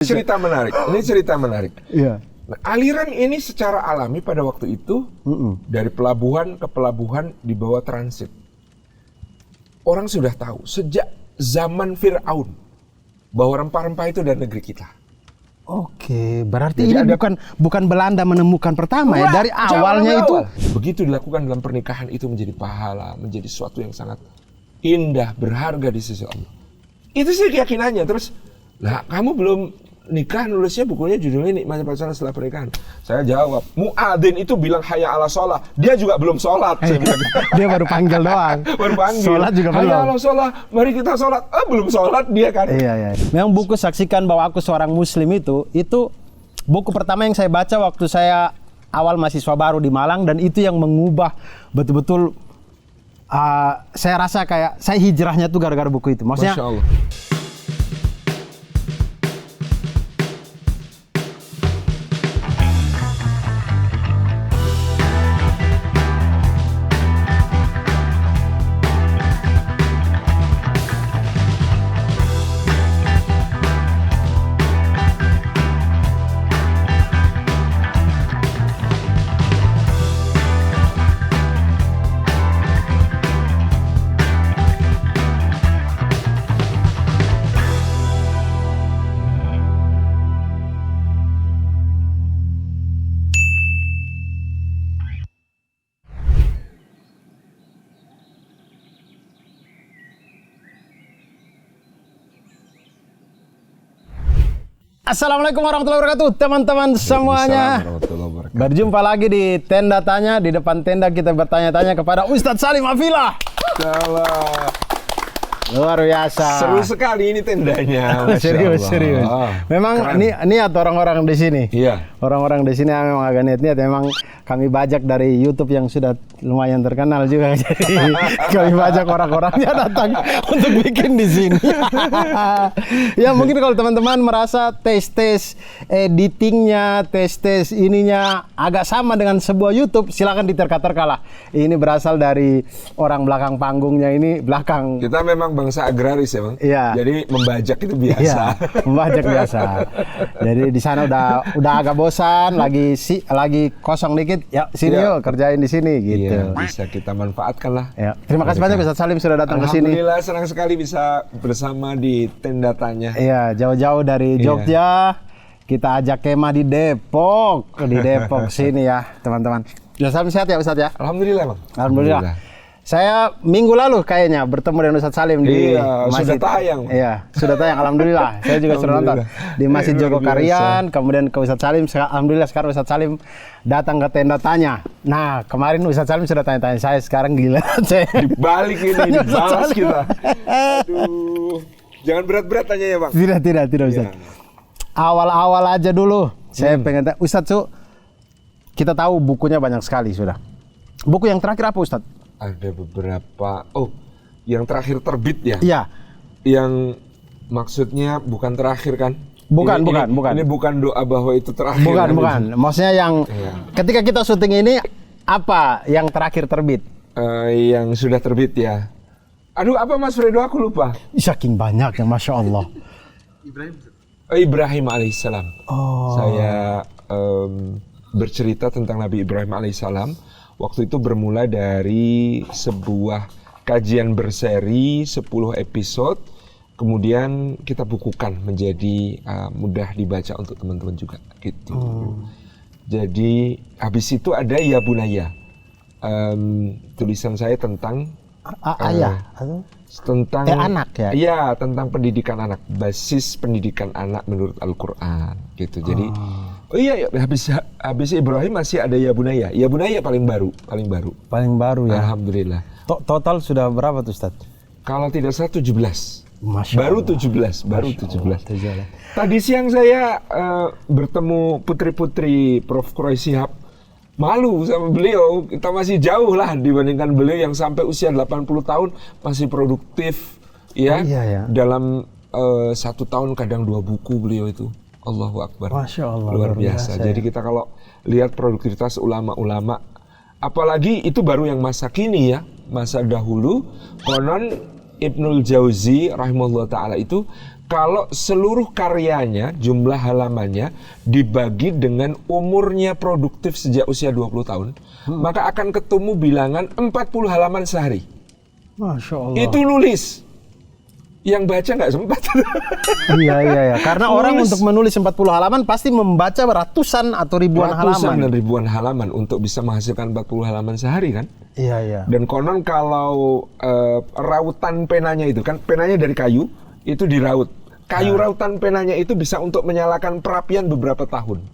Cerita menarik. Ini cerita menarik. Iya. Nah, aliran ini secara alami pada waktu itu dari pelabuhan ke pelabuhan di bawah transit. Orang sudah tahu sejak zaman Fir'aun bahwa rempah-rempah itu dari negeri kita. Oke, berarti Jadi ini ada- bukan Belanda menemukan pertama ya. Wah, Dari awalnya jauh itu. awal. Begitu dilakukan dalam pernikahan itu menjadi pahala, menjadi sesuatu yang sangat indah, berharga di sisi Allah. Itu sih keyakinannya. Terus, lah kamu belum nikah, nulisnya bukunya judulnya Nikmatnya Pacaran Setelah Pernikahan. Saya jawab, Muadzin itu bilang hayya ala sholat, dia juga belum sholat. Saya bilang. Dia baru panggil doang. Baru panggil. Sholat juga belum. Hayya ala sholat, mari kita sholat. Belum sholat dia kan. Iya, iya. Memang buku Saksikan Bahwa Aku Seorang Muslim itu buku pertama yang saya baca waktu saya awal mahasiswa baru di Malang, dan itu yang mengubah betul-betul. Saya rasa kayak saya hijrahnya tuh gara-gara buku itu. Maksudnya, Masya Allah. Assalamualaikum warahmatullahi wabarakatuh, teman-teman semuanya. Warahmatullahi wabarakatuh. Berjumpa lagi di Tenda Tanya. Di depan tenda kita bertanya-tanya kepada Ustadz Salim Afilah. Salah. Luar biasa. Seru sekali ini tendanya. Masya Serius, Allah. serius. Memang Keren. niat orang-orang di sini. Iya. Orang-orang di sini memang agak niat-niat. Memang kami bajak dari YouTube yang sudah lumayan terkenal juga. Jadi kami bajak orang-orangnya datang untuk bikin di sini. Ya mungkin kalau teman-teman merasa tes-tes editingnya, tes-tes ininya agak sama dengan sebuah YouTube, silakan diterka-terka lah. Ini berasal dari orang belakang panggungnya ini, belakang. Kita memang bangsa agraris ya, Bang. Iya. Jadi membajak itu biasa. Iya, membajak biasa. Jadi di sana udah agak bosan, lagi kosong dikit, ya sini Iya. yuk kerjain di sini gitu. Iya, bisa kita manfaatkan lah. Ya, terima kasih banyak Ustadz Salim sudah datang ke sini. Alhamdulillah senang sekali bisa bersama di Tenda Tanya. Iya, jauh-jauh dari Iya. Jogja. Kita ajak kemah di Depok sini ya, teman-teman. Ustadz Salim sehat ya Ustadz ya? Alhamdulillah, Bang. Alhamdulillah. Saya minggu lalu kayaknya bertemu dengan Ustadz Salim di Iya, Masjid. sudah tayang. Iya, sudah tayang. Alhamdulillah. Saya juga sudah nonton di Masjid Luar Jogokarian, kemudian ke Ustadz Salim. Alhamdulillah sekarang Ustadz Salim datang ke Tenda Tanya. Nah, kemarin Ustadz Salim sudah tanya-tanya saya, sekarang gila. Dibalik ini, Tanya dibalas Ustadz Salim. kita. Aduh. Jangan berat-berat tanya ya, Bang. Tidak Ustadz. Iya. Awal-awal aja dulu. Saya pengen tanya, Ustadz kita tahu bukunya banyak sekali sudah. Buku yang terakhir apa Ustadz? Ada beberapa. Oh, yang terakhir terbit ya? Iya. Yang maksudnya bukan terakhir kan? Bukan. Ini bukan doa bahwa itu terakhir. Bukan. Maksudnya yang Iya. ketika kita syuting ini apa yang terakhir terbit? Yang sudah terbit ya. Aduh, apa Mas Fredo? Aku lupa. Saking banyaknya, Masya Allah. Ibrahim alaihissalam. Oh. Saya bercerita tentang Nabi Ibrahim alaihissalam. Waktu itu bermula dari sebuah kajian berseri 10 episode. Kemudian kita bukukan menjadi mudah dibaca untuk teman-teman juga gitu. Jadi habis itu ada Ya Bunaya. Tulisan saya tentang Ayah. tentang anak ya? Iya, tentang pendidikan anak, basis pendidikan anak menurut Al-Qur'an gitu. Jadi habis Ibrahim masih ada Ya Bunaya. Ya Bunaya paling baru. Paling baru ya. Alhamdulillah. Total sudah berapa tuh Ustadz? Kalau tidak salah 17. Masya Baru Allah. 17, baru Masya 17. Allah. Tadi siang saya bertemu putri-putri Prof. Quraish Shihab. Malu sama beliau, kita masih jauh lah dibandingkan beliau yang sampai usia 80 tahun masih produktif ya. Iya, ya. Dalam 1 tahun kadang 2 buku beliau itu. Allahu Akbar. Masya Allah, luar luar biasa. biasa, Jadi kita kalau lihat produktivitas ulama-ulama, apalagi itu baru yang masa kini ya, masa dahulu konon Ibnul Jauzi rahimahullah ta'ala itu, kalau seluruh karyanya, jumlah halamannya dibagi dengan umurnya produktif sejak usia 20 tahun, maka akan ketemu bilangan 40 halaman sehari. Masya Allah. Itu nulis. Yang baca nggak sempat. Iya. Karena orang Nulis. untuk menulis 40 halaman pasti membaca ratusan atau ribuan Ratusan halaman. dan ribuan halaman untuk bisa menghasilkan 40 halaman sehari kan. Iya. Dan konon kalau rautan penanya itu kan, penanya dari kayu, itu diraut. Kayu rautan penanya itu bisa untuk menyalakan perapian beberapa tahun.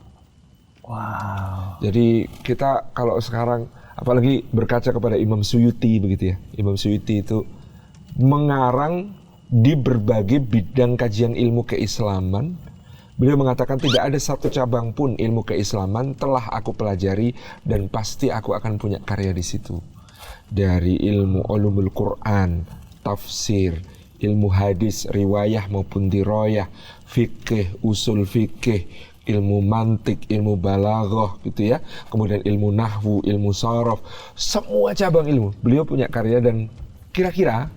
Wow. Jadi kita kalau sekarang, apalagi berkaca kepada Imam Suyuti begitu ya. Imam Suyuti itu mengarang di berbagai bidang kajian ilmu keislaman. Beliau mengatakan tidak ada satu cabang pun ilmu keislaman telah aku pelajari dan pasti aku akan punya karya di situ. Dari ilmu ulumul Quran, tafsir, ilmu hadis, riwayah maupun dirayah, fikih, usul fikih, ilmu mantik, ilmu balaghah gitu ya. Kemudian ilmu nahwu, ilmu sharaf, semua cabang ilmu. Beliau punya karya dan kira-kira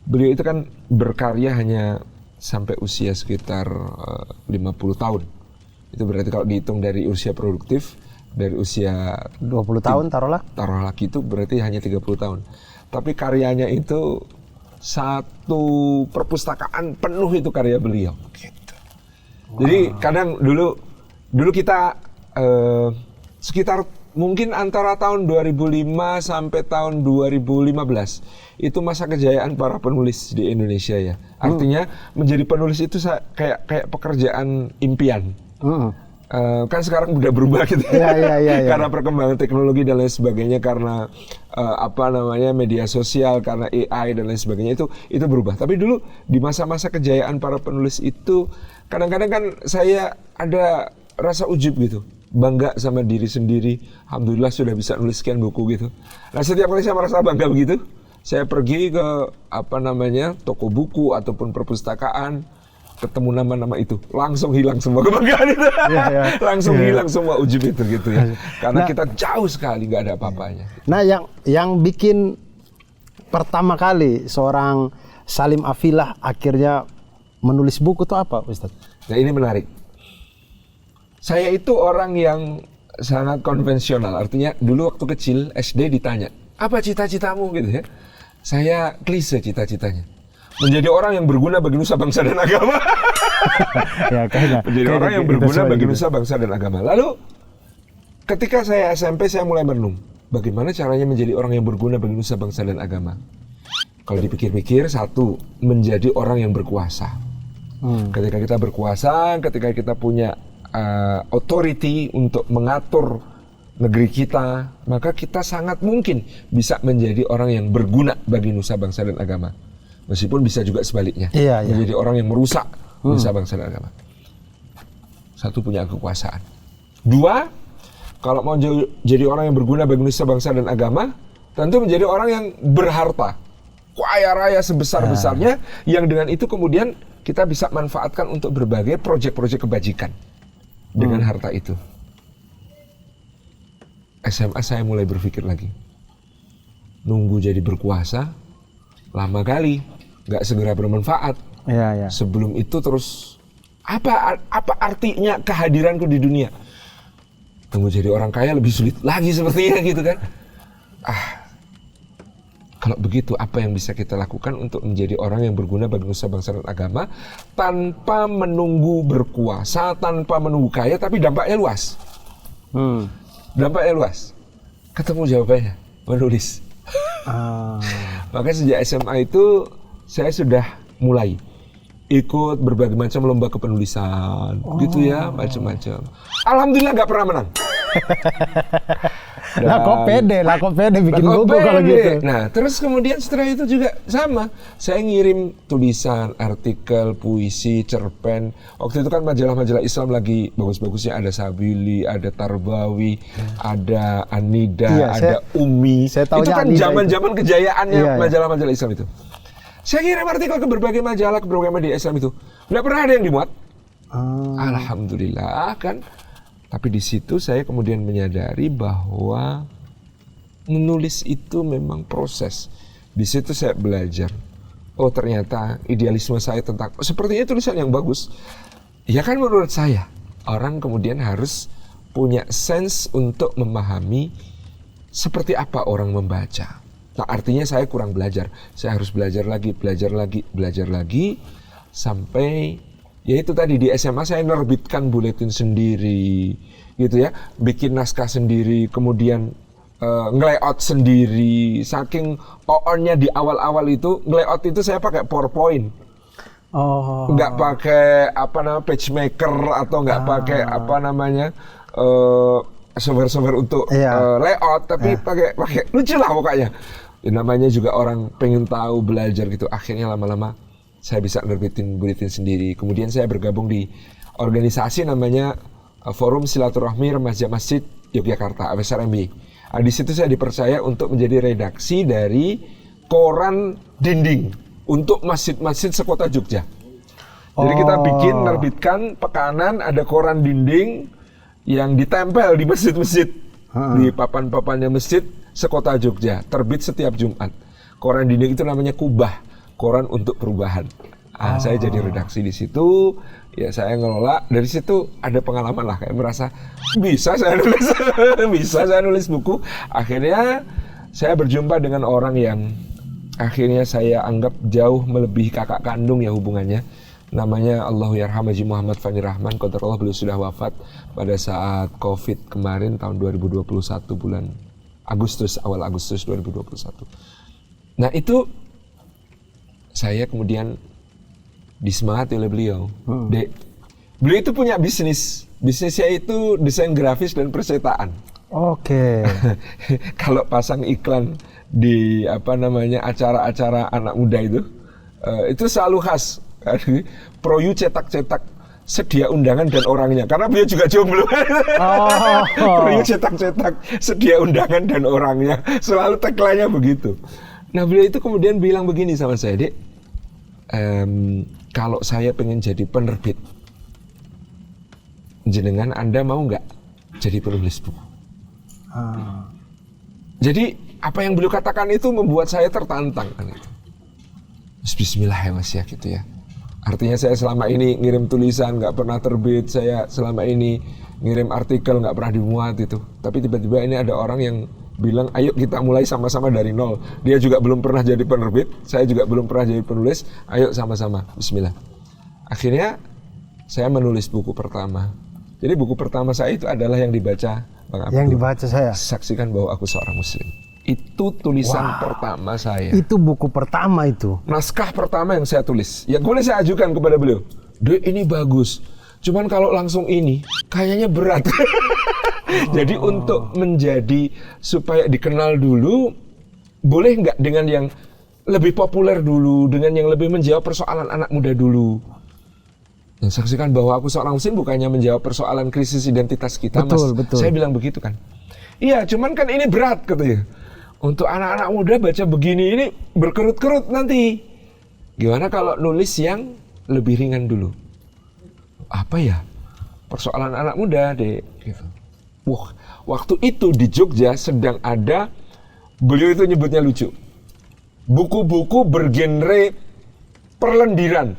beliau itu kan berkarya hanya sampai usia sekitar 50 tahun. Itu berarti kalau dihitung dari usia produktif, dari usia 20 tahun taruhlah. Taruhlah gitu berarti hanya 30 tahun. Tapi karyanya itu satu perpustakaan penuh itu karya beliau. Gitu. Wow. Jadi kadang dulu kita sekitar mungkin antara tahun 2005 sampai tahun 2015 itu masa kejayaan para penulis di Indonesia ya. Artinya menjadi penulis itu kayak pekerjaan impian. Kan sekarang udah berubah gitu ya. Karena perkembangan teknologi dan lain sebagainya, karena media sosial, karena AI dan lain sebagainya itu berubah. Tapi dulu di masa-masa kejayaan para penulis itu kadang-kadang kan saya ada rasa ujub gitu. Bangga sama diri sendiri. Alhamdulillah sudah bisa nulis sekian buku gitu. Nah, setiap kali saya merasa bangga begitu, saya pergi ke toko buku ataupun perpustakaan, ketemu nama-nama itu, langsung hilang semua kebanggaan itu. Langsung hilang semua ujub itu gitu ya. Karena kita jauh sekali nggak ada apa-apanya. Nah, yang bikin pertama kali seorang Salim Afilah akhirnya menulis buku itu apa, Ustaz? Nah, ini menarik. Saya itu orang yang sangat konvensional. Artinya dulu waktu kecil SD ditanya, apa cita-citamu gitu ya. Saya klise cita-citanya. Menjadi orang yang berguna bagi nusa bangsa dan agama. Menjadi orang yang berguna bagi nusa bangsa dan agama. Lalu ketika saya SMP saya mulai merenung. Bagaimana caranya menjadi orang yang berguna bagi nusa bangsa dan agama? Kalau dipikir-pikir, satu, menjadi orang yang berkuasa. Ketika kita berkuasa, ketika kita punya authority untuk mengatur negeri kita, maka kita sangat mungkin bisa menjadi orang yang berguna bagi nusa bangsa dan agama. Meskipun bisa juga sebaliknya, menjadi orang yang merusak nusa bangsa dan agama. Satu, punya kekuasaan. Dua, kalau mau jadi orang yang berguna bagi nusa bangsa dan agama, tentu menjadi orang yang berharta, kaya raya sebesar-besarnya, yang dengan itu kemudian kita bisa manfaatkan untuk berbagai proyek-proyek kebajikan. Dengan harta itu. SMA saya mulai berpikir lagi. Nunggu jadi berkuasa, lama kali, nggak segera bermanfaat. Sebelum itu terus, apa artinya kehadiranku di dunia? Tunggu jadi orang kaya lebih sulit lagi sepertinya gitu kan. Kalau begitu, apa yang bisa kita lakukan untuk menjadi orang yang berguna bagi nusa bangsa dan agama tanpa menunggu berkuasa, tanpa menunggu kaya, tapi dampaknya luas. Dampaknya luas. Ketemu jawabannya, menulis. Maka sejak SMA itu saya sudah mulai ikut berbagai macam lomba kepenulisan, gitu ya, macam-macam. Alhamdulillah nggak pernah menang. Lah kok pede bikin buku kalau gitu. Nah, terus kemudian setelah itu juga sama. Saya ngirim tulisan, artikel, puisi, cerpen. Waktu itu kan majalah-majalah Islam lagi bagus-bagusnya, ada Sabili, ada Tarbawi, ada Anida, ada Umi. Itu kan zaman-zaman kejayaannya majalah-majalah Islam itu. Saya kirim artikel ke berbagai majalah, ke berbagai media Islam itu. Nggak pernah ada yang dimuat. Alhamdulillah kan. Tapi di situ saya kemudian menyadari bahwa menulis itu memang proses. Di situ saya belajar oh ternyata idealisme saya tentang, sepertinya tulisan yang bagus. Ya kan menurut saya, orang kemudian harus punya sense untuk memahami seperti apa orang membaca. Nah artinya saya kurang belajar, saya harus belajar lagi, sampai, ya itu tadi di SMA saya nerbitkan buletin sendiri, gitu ya, bikin naskah sendiri, kemudian nge-layout sendiri. Saking on-nya di awal-awal itu, nge-layout itu saya pakai PowerPoint. Nggak pakai PageMaker atau nggak pakai software untuk layout, tapi pakai lucu lah pokoknya. Ya, namanya juga orang pengen tahu, belajar gitu. Akhirnya lama-lama saya bisa nerbitin buletin sendiri. Kemudian saya bergabung di organisasi namanya Forum Silaturahmi Remaja Masjid Yogyakarta, FSRMY. Nah, di situ saya dipercaya untuk menjadi redaksi dari koran dinding untuk masjid-masjid sekota Jogja. Jadi kita nerbitkan pekanan, ada koran dinding yang ditempel di masjid-masjid, di papan-papannya masjid sekota Jogja, terbit setiap Jumat. Koran dinding itu namanya Kubah, koran untuk perubahan. Saya jadi redaksi di situ, ya saya ngelola. Dari situ ada pengalaman lah, kayak merasa bisa saya nulis buku. Akhirnya saya berjumpa dengan orang yang akhirnya saya anggap jauh melebihi kakak kandung ya hubungannya. Namanya Allahyarham Haji Muhammad Fani Rahman, qadarullah, beliau sudah wafat pada saat COVID kemarin tahun 2021 bulan Agustus, awal Agustus 2021. Nah itu saya kemudian disemangati oleh beliau. Beliau itu punya bisnisnya itu desain grafis dan percetaan. Kalau pasang iklan di acara-acara anak muda itu selalu khas. Proyu cetak-cetak, sedia undangan dan orangnya, karena beliau juga jomblo. Proyu cetak-cetak, sedia undangan dan orangnya, selalu tagline-nya begitu. Nah beliau itu kemudian bilang begini sama saya, Dek, kalau saya pengen jadi penerbit, jenengan Anda mau nggak jadi penulis buku? Jadi apa yang beliau katakan itu membuat saya tertantang kan itu. Bismillah ya Mas ya gitu ya. Artinya saya selama ini ngirim tulisan nggak pernah terbit, saya selama ini ngirim artikel nggak pernah dimuat itu. Tapi tiba-tiba ini ada orang yang bilang, ayo kita mulai sama-sama dari nol. Dia juga belum pernah jadi penerbit, saya juga belum pernah jadi penulis, ayo sama-sama, bismillah. Akhirnya saya menulis buku pertama. Jadi buku pertama saya itu adalah yang dibaca Bang Abdul. Yang dibaca saya? Saksikan bahwa aku seorang muslim. Itu tulisan pertama saya. Itu buku pertama itu? Naskah pertama yang saya tulis. Yang boleh saya ajukan kepada beliau. Dek, ini bagus. Cuman kalau langsung ini, kayaknya berat. Jadi untuk menjadi, supaya dikenal dulu, boleh nggak dengan yang lebih populer dulu, dengan yang lebih menjawab persoalan anak muda dulu. Yang saksikan bahwa aku seorang muslim bukannya menjawab persoalan krisis identitas kita, betul, Mas. Betul. Saya bilang begitu kan. Iya, cuman kan ini berat katanya. Untuk anak-anak muda baca begini ini berkerut-kerut nanti. Gimana kalau nulis yang lebih ringan dulu? Apa ya? Persoalan anak muda, Dek. Gitu. Wah, waktu itu di Jogja sedang ada, beliau itu nyebutnya lucu, buku-buku bergenre perlendiran.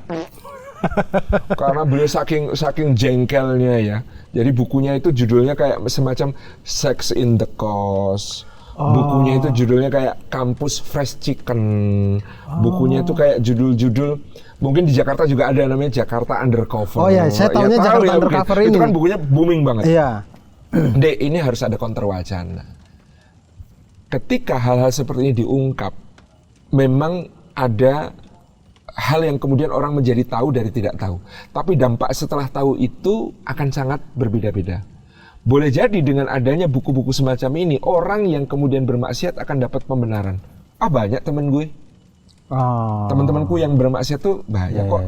Karena beliau saking jengkelnya ya. Jadi bukunya itu judulnya kayak semacam Sex in the Coast. Bukunya itu judulnya kayak Kampus Fresh Chicken. Bukunya itu kayak judul-judul, mungkin di Jakarta juga ada namanya Jakarta Undercover. Oh ya, saya tahunya Jakarta ya, Undercover ini. Itu kan bukunya booming banget. Iya. Dek, ini harus ada counter wacana. Ketika hal-hal seperti ini diungkap, memang ada hal yang kemudian orang menjadi tahu dari tidak tahu. Tapi dampak setelah tahu itu akan sangat berbeda-beda. Boleh jadi dengan adanya buku-buku semacam ini, orang yang kemudian bermaksiat akan dapat pembenaran. Banyak temen gue. Teman-temanku yang bermaksiat tuh banyak kok.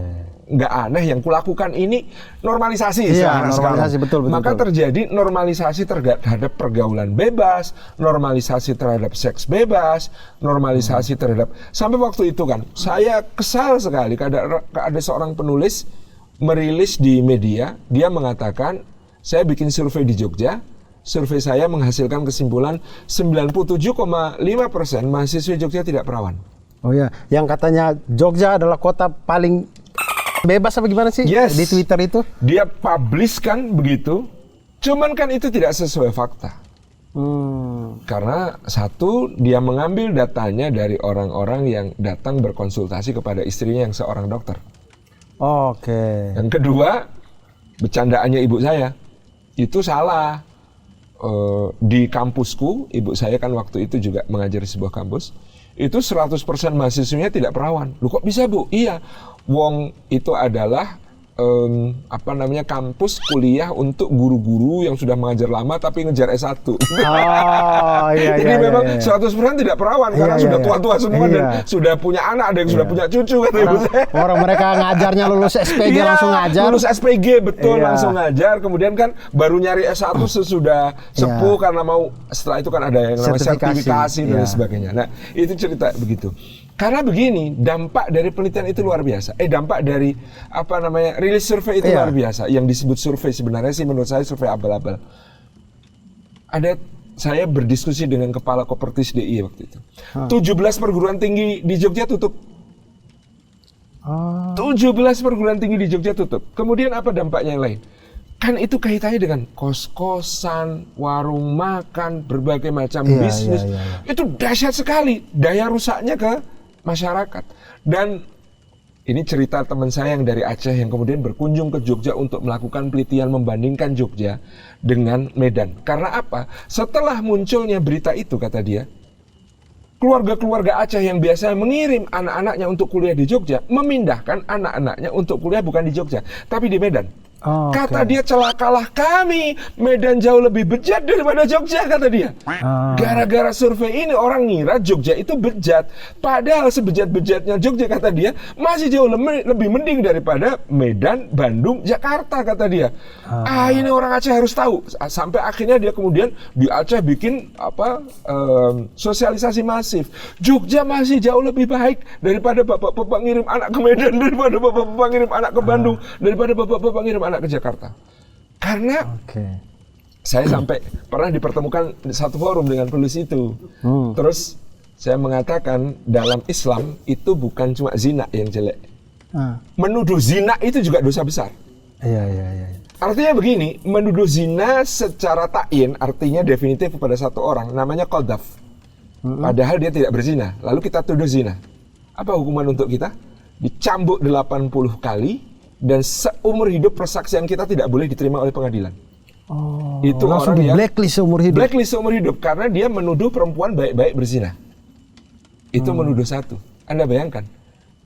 Nggak aneh yang kulakukan ini normalisasi. Iya, normalisasi, betul. Maka terjadi normalisasi terhadap pergaulan bebas, normalisasi terhadap seks bebas, normalisasi terhadap, sampai waktu itu kan saya kesal sekali ada seorang penulis merilis di media, dia mengatakan, saya bikin survei di Jogja, survei saya menghasilkan kesimpulan 97,5% mahasiswa Jogja tidak perawan. Oh ya, yang katanya Jogja adalah kota paling bebas apa gimana sih? Yes. Di Twitter itu? Dia publish kan begitu, cuman kan itu tidak sesuai fakta. Karena satu, dia mengambil datanya dari orang-orang yang datang berkonsultasi kepada istrinya yang seorang dokter. Oke. Yang kedua, bercandaannya ibu saya itu salah. Di kampusku, ibu saya kan waktu itu juga mengajar di sebuah kampus, itu 100% mahasiswanya tidak perawan. Loh kok bisa Bu? Iya, wong itu adalah kampus kuliah untuk guru-guru yang sudah mengajar lama tapi ngejar S1. Oh iya. Jadi memang 100% tidak perawan karena sudah tua-tua semua dan sudah punya anak, ada yang sudah punya cucu kata ibu saya. Orang mereka ngajarnya lulus SPG langsung ngajar. Lulus SPG betul langsung ngajar, kemudian kan baru nyari S1 sesudah sepuh karena mau setelah itu kan ada yang namanya sertifikasi dan sebagainya. Nah, itu cerita begitu. Karena begini, dampak dari penelitian itu luar biasa. Dampak dari rilis survei itu luar biasa. Yang disebut survei sebenarnya sih menurut saya survei abal-abal. Saya berdiskusi dengan kepala Kopertis DI waktu itu. 17 perguruan tinggi di Jogja tutup. 17 perguruan tinggi di Jogja tutup. Kemudian apa dampaknya yang lain? Kan itu kaitannya dengan kos-kosan, warung makan, berbagai macam bisnis. Itu dahsyat sekali daya rusaknya ke masyarakat. Dan ini cerita teman saya yang dari Aceh yang kemudian berkunjung ke Jogja untuk melakukan penelitian membandingkan Jogja dengan Medan. Karena apa? Setelah munculnya berita itu, kata dia, keluarga-keluarga Aceh yang biasanya mengirim anak-anaknya untuk kuliah di Jogja, memindahkan anak-anaknya untuk kuliah bukan di Jogja, tapi di Medan. Kata dia, celakalah kami, Medan jauh lebih bejat daripada Jogja, kata dia. Gara-gara survei ini orang ngira Jogja itu bejat, padahal sebejat-bejatnya Jogja, kata dia, masih jauh lebih mending daripada Medan, Bandung, Jakarta, kata dia. Ini orang Aceh harus tahu. Sampai akhirnya dia kemudian di Aceh bikin sosialisasi masif. Jogja masih jauh lebih baik daripada bapak-bapak ngirim anak ke Medan, daripada bapak-bapak ngirim anak ke Bandung, daripada bapak-bapak ngirim anak ke Jakarta. Karena saya sampai pernah dipertemukan di satu forum dengan penulis itu. Terus saya mengatakan dalam Islam itu bukan cuma zina yang jelek. Menuduh zina itu juga dosa besar. Iya. Artinya begini, menuduh zina secara ta'yin artinya definitif kepada satu orang namanya qadhaf. Padahal dia tidak berzina, lalu kita tuduh zina. Apa hukuman untuk kita? Dicambuk 80 kali dan seumur hidup persaksian kita tidak boleh diterima oleh pengadilan. Itu langsung orang yang blacklist seumur hidup. Blacklist seumur hidup karena dia menuduh perempuan baik-baik berzina. Itu menuduh satu. Anda bayangkan.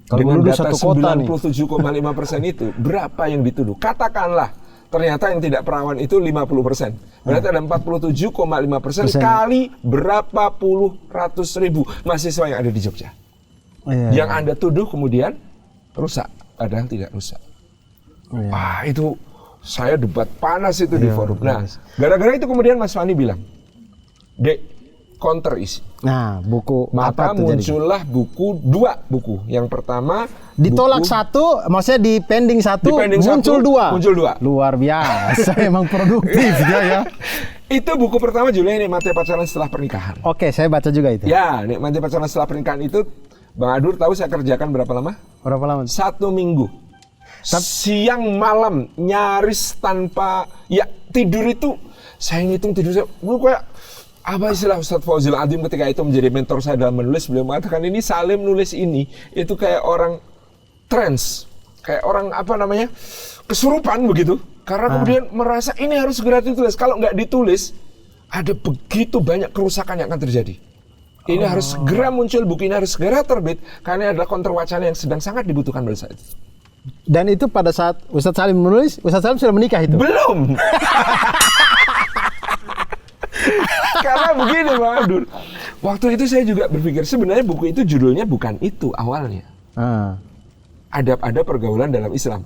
Kalau dengan menuduh data satu kota 97,5% itu berapa yang dituduh? Katakanlah ternyata yang tidak perawan itu 50%. Berarti ada 47,5% kali berapa puluh ratus ribu mahasiswa yang ada di Jogja. Yang Anda tuduh kemudian rusak, padahal tidak rusak. Itu saya debat panas itu di forum. Nah, gara-gara itu kemudian Mas Fani bilang, Dek, counter isi. Nah, buku maka apa muncullah dua buku. Yang pertama ditolak satu, maksudnya di pending satu, muncul dua. Luar biasa, emang produktif dia ya. Itu buku pertama judulnya Nikmati Pacaran Setelah Pernikahan. Oke, saya baca juga itu. Ya, Nikmati Pacaran Setelah Pernikahan itu, Bang Adur tahu saya kerjakan berapa lama? Berapa lama? 1 minggu. Siang malam nyaris tanpa tidur itu saya ngitung tidur saya kayak apa istilah Ustadz Fauzil Adim ketika itu menjadi mentor saya dalam menulis, beliau mengatakan ini Salim nulis ini itu kayak orang trance, kayak orang kesurupan begitu karena kemudian merasa ini harus segera ditulis, kalau nggak ditulis ada begitu banyak kerusakan yang akan terjadi. Ini harus segera muncul, buku ini harus segera terbit karena ini adalah counter wacana yang sedang sangat dibutuhkan pada saat itu. Dan itu pada saat Ustadz Salim menulis, Ustadz Salim sudah menikah itu? Belum. Karena begini Bang Adur, waktu itu saya juga berpikir sebenarnya buku itu judulnya bukan itu awalnya. Ada pergaulan dalam Islam.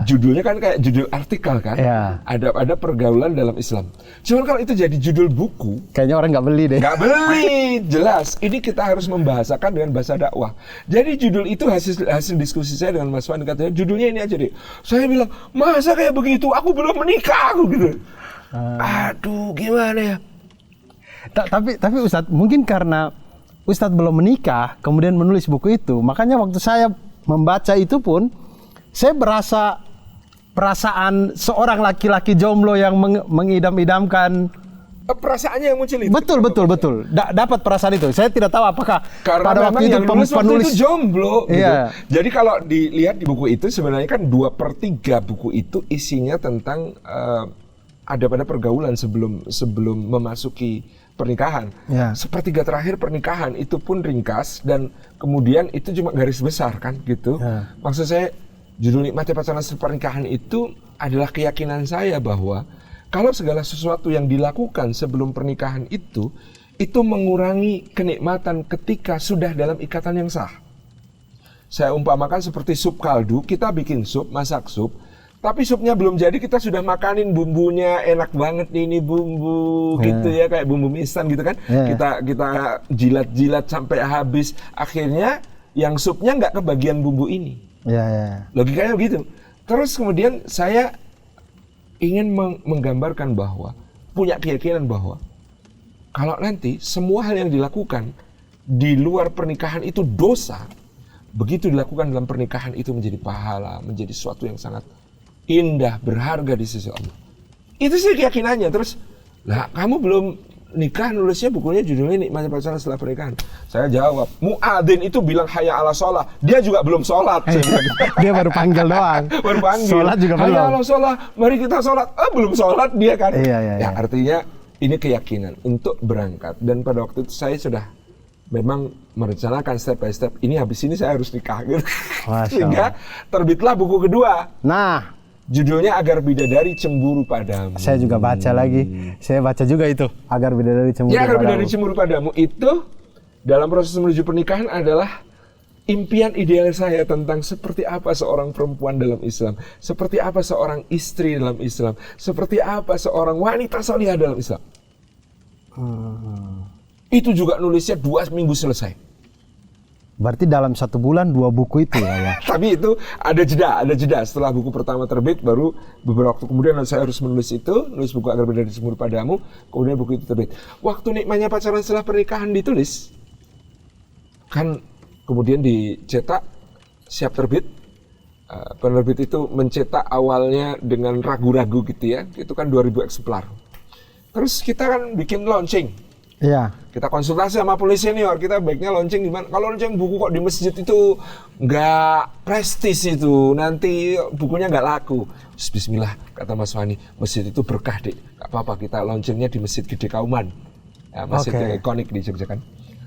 Judulnya kan kayak judul artikel kan. Ada pergaulan dalam Islam. Cuman kalau itu jadi judul buku, kayaknya orang nggak beli deh. Nggak beli, jelas. Ini kita harus membahasakan dengan bahasa dakwah. Jadi judul itu hasil diskusi saya dengan Mas Wan, katanya judulnya ini aja deh. Saya bilang, masa kayak begitu? Aku belum menikah, aku gitu. Aduh, gimana ya? Tapi Ustadz, mungkin karena Ustadz belum menikah, kemudian menulis buku itu. Makanya waktu saya membaca itu pun, saya berasa perasaan seorang laki-laki jomblo yang mengidam-idamkan. Perasaannya yang muncul itu. Betul. Dapat perasaan itu. Saya tidak tahu apakah karena pada waktu itu penulis itu jomblo. Gitu. Iya. Jadi kalau dilihat di buku itu sebenarnya kan 2/3 buku itu isinya tentang ada pada pergaulan sebelum memasuki pernikahan. Ya. Sepertiga terakhir pernikahan itu pun ringkas dan kemudian itu cuma garis besar kan gitu. Ya. Maksud saya judul Nikmati Pacaran Setelah Pernikahan itu adalah keyakinan saya bahwa kalau segala sesuatu yang dilakukan sebelum pernikahan itu mengurangi kenikmatan ketika sudah dalam ikatan yang sah. Saya umpamakan seperti sup kaldu, kita bikin sup, masak sup, tapi supnya belum jadi kita sudah makanin bumbunya, enak banget nih ini bumbu gitu ya, kayak bumbu instan gitu kan. Kita jilat-jilat sampai habis, akhirnya yang supnya nggak kebagian bumbu ini. Logikanya begitu. Terus kemudian saya ingin menggambarkan bahwa, punya keyakinan bahwa kalau nanti semua hal yang dilakukan di luar pernikahan itu dosa, begitu dilakukan dalam pernikahan itu menjadi pahala, menjadi sesuatu yang sangat indah, berharga di sisi Allah. Itu sih keyakinannya. Terus, lah kamu belum nikah, nulisnya bukunya judulnya Nikmati Pacaran Setelah Pernikahan. Saya jawab, muadzin itu bilang hayya ala sholah, dia juga belum sholat. Dia baru panggil doang. Baru panggil. Sholat juga belum. Hayya ala sholah, mari kita sholat. Belum sholat dia kan. Iya. Ya artinya ini keyakinan untuk berangkat. Dan pada waktu itu saya sudah memang merencanakan step by step. Ini habis ini saya harus nikah gitu. Sehingga terbitlah buku kedua. Nah, judulnya Agar Bidadari Cemburu Padamu. saya juga baca lagi. Saya baca juga itu, Agar Bidadari Cemburu Padamu. Agar Bidadari Cemburu Padamu itu dalam proses menuju pernikahan adalah impian ideal saya tentang seperti apa seorang perempuan dalam Islam, seperti apa seorang istri dalam Islam, seperti apa seorang wanita salihah dalam Islam. Itu juga nulisnya 2 minggu selesai. Berarti dalam 1 bulan 2 buku itu ya. Tapi itu ada jeda. Setelah buku pertama terbit, baru beberapa waktu kemudian saya harus nulis buku Agar Bidadari Cemburu Padamu, kemudian buku itu terbit. Waktu Nikmatnya Pacaran Setelah Pernikahan ditulis, kan kemudian dicetak, siap terbit. Penerbit itu mencetak awalnya dengan ragu-ragu gitu ya, itu kan 2000 eksemplar. Terus kita kan bikin launching. Iya. Kita konsultasi sama polisi senior, kita baiknya launching di mana? Kalau launching buku kok di masjid itu nggak prestis itu, nanti bukunya nggak laku. Bismillah, kata Mas Fani, masjid itu berkah dek, nggak apa-apa kita launchingnya di Masjid Gede Kauman, ya, masjid yang ikonik di Jogja kan.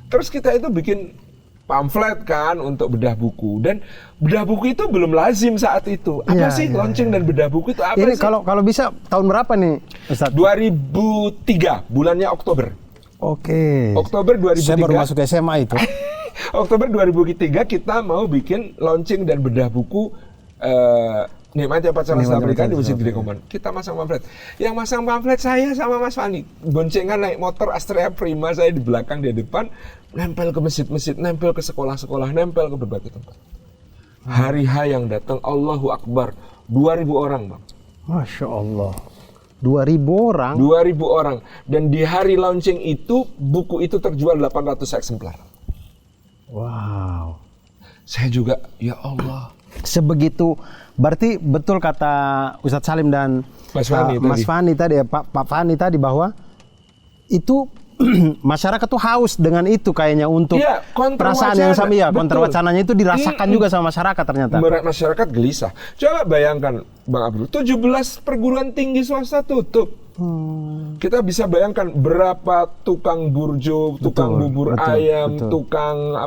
Terus kita itu bikin pamflet kan untuk bedah buku, dan bedah buku itu belum lazim saat itu. Apa sih launching dan bedah buku itu apa ini sih? Kalau bisa tahun berapa nih, Ustaz? 2003, bulannya Oktober. Oktober 2003. Saya baru masuk SMA itu. Oktober 2003 kita mau bikin launching dan bedah buku Nikmati Pacaran Setelah Pernikahan di Masjid Gede Kauman. Kita masang pamflet. Yang masang pamflet saya sama Mas Fani. Boncengan naik motor Astrea Prima, saya di belakang, dia depan, nempel ke masjid-masjid, nempel ke sekolah-sekolah, nempel ke berbagai tempat. Hari H yang datang, Allahu Akbar, 2000 orang, Bang. Masya Allah. 2000 orang? 2000 orang. Dan di hari launching itu, buku itu terjual 800 eksemplar. Wow. Saya juga, ya Allah. Sebegitu, berarti betul kata Ustadz Salim dan Mas Fani tadi, Pak Fani tadi, bahwa itu masyarakat tuh haus dengan itu kayaknya untuk perasaan yang sama ya, kontrawacananya itu dirasakan juga sama masyarakat ternyata. Masyarakat gelisah. Coba bayangkan Bang Abdul, 17 perguruan tinggi swasta tutup. Kita bisa bayangkan berapa tukang burjo, tukang bubur ayam, tukang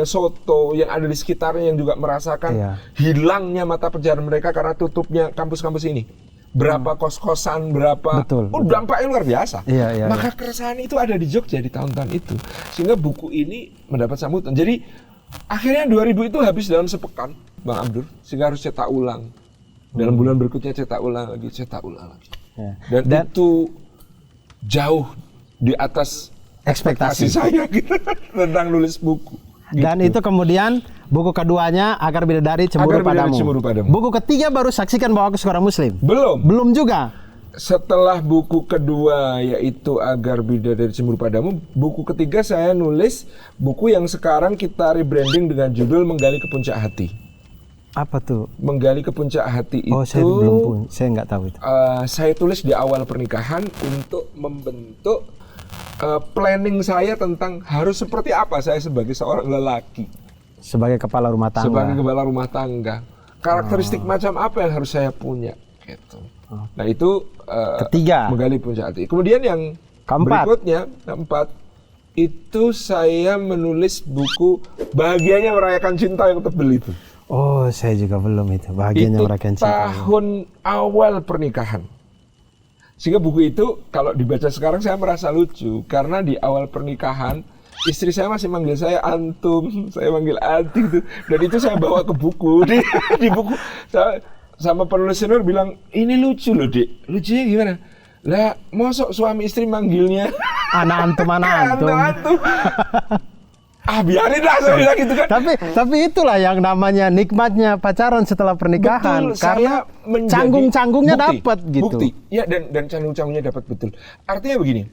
soto yang ada di sekitarnya yang juga merasakan hilangnya mata pencaharian mereka karena tutupnya kampus-kampus ini. Berapa kos-kosan, berapa dampaknya luar biasa. Maka keresahan itu ada di Jogja di tahun-tahun itu, sehingga buku ini mendapat sambutan. Jadi akhirnya 2000 itu habis dalam sepekan, Bang Abdur, sehingga harus cetak ulang. Dalam bulan berikutnya cetak ulang lagi. Dan itu jauh di atas ekspektasi saya gitu, tentang nulis buku. Dan itu kemudian buku keduanya Agar Bidadari Cemburu Padamu. Buku ketiga baru Saksikan Bahwa Aku Seorang Muslim. Belum juga. setelah buku kedua yaitu Agar Bidadari Cemburu Padamu, buku ketiga saya nulis buku yang sekarang kita rebranding dengan judul Menggali ke Puncak Hati. Apa tuh? Menggali ke Puncak Hati itu saya nggak tahu itu. Saya tulis di awal pernikahan untuk membentuk planning saya tentang harus seperti apa saya sebagai seorang lelaki. Sebagai kepala rumah tangga. Sebagai kepala rumah tangga. Karakteristik macam apa yang harus saya punya gitu. Nah itu ketiga. Menggali Puncak Hati. Kemudian yang berikutnya, keempat, itu saya menulis buku Bahagianya Merayakan Cinta yang tebel itu. Oh, saya juga belum itu. Bahagianya Merayakan Cinta. Itu tahun awal pernikahan. Sehingga buku itu kalau dibaca sekarang saya merasa lucu. Karena di awal pernikahan, istri saya masih manggil saya antum, saya manggil anti gitu. Dan itu saya bawa ke buku. Di buku, sama penulis senior bilang, ini lucu loh Dik. Lucunya gimana? Lah, mosok suami istri manggilnya anak antum. Biarin lah saya bilang gitu kan. Tapi itulah yang namanya nikmatnya pacaran setelah pernikahan. Betul, karena canggung-canggungnya dapat gitu. Bukti. Ya, dan canggung-canggungnya dapat betul. Artinya begini.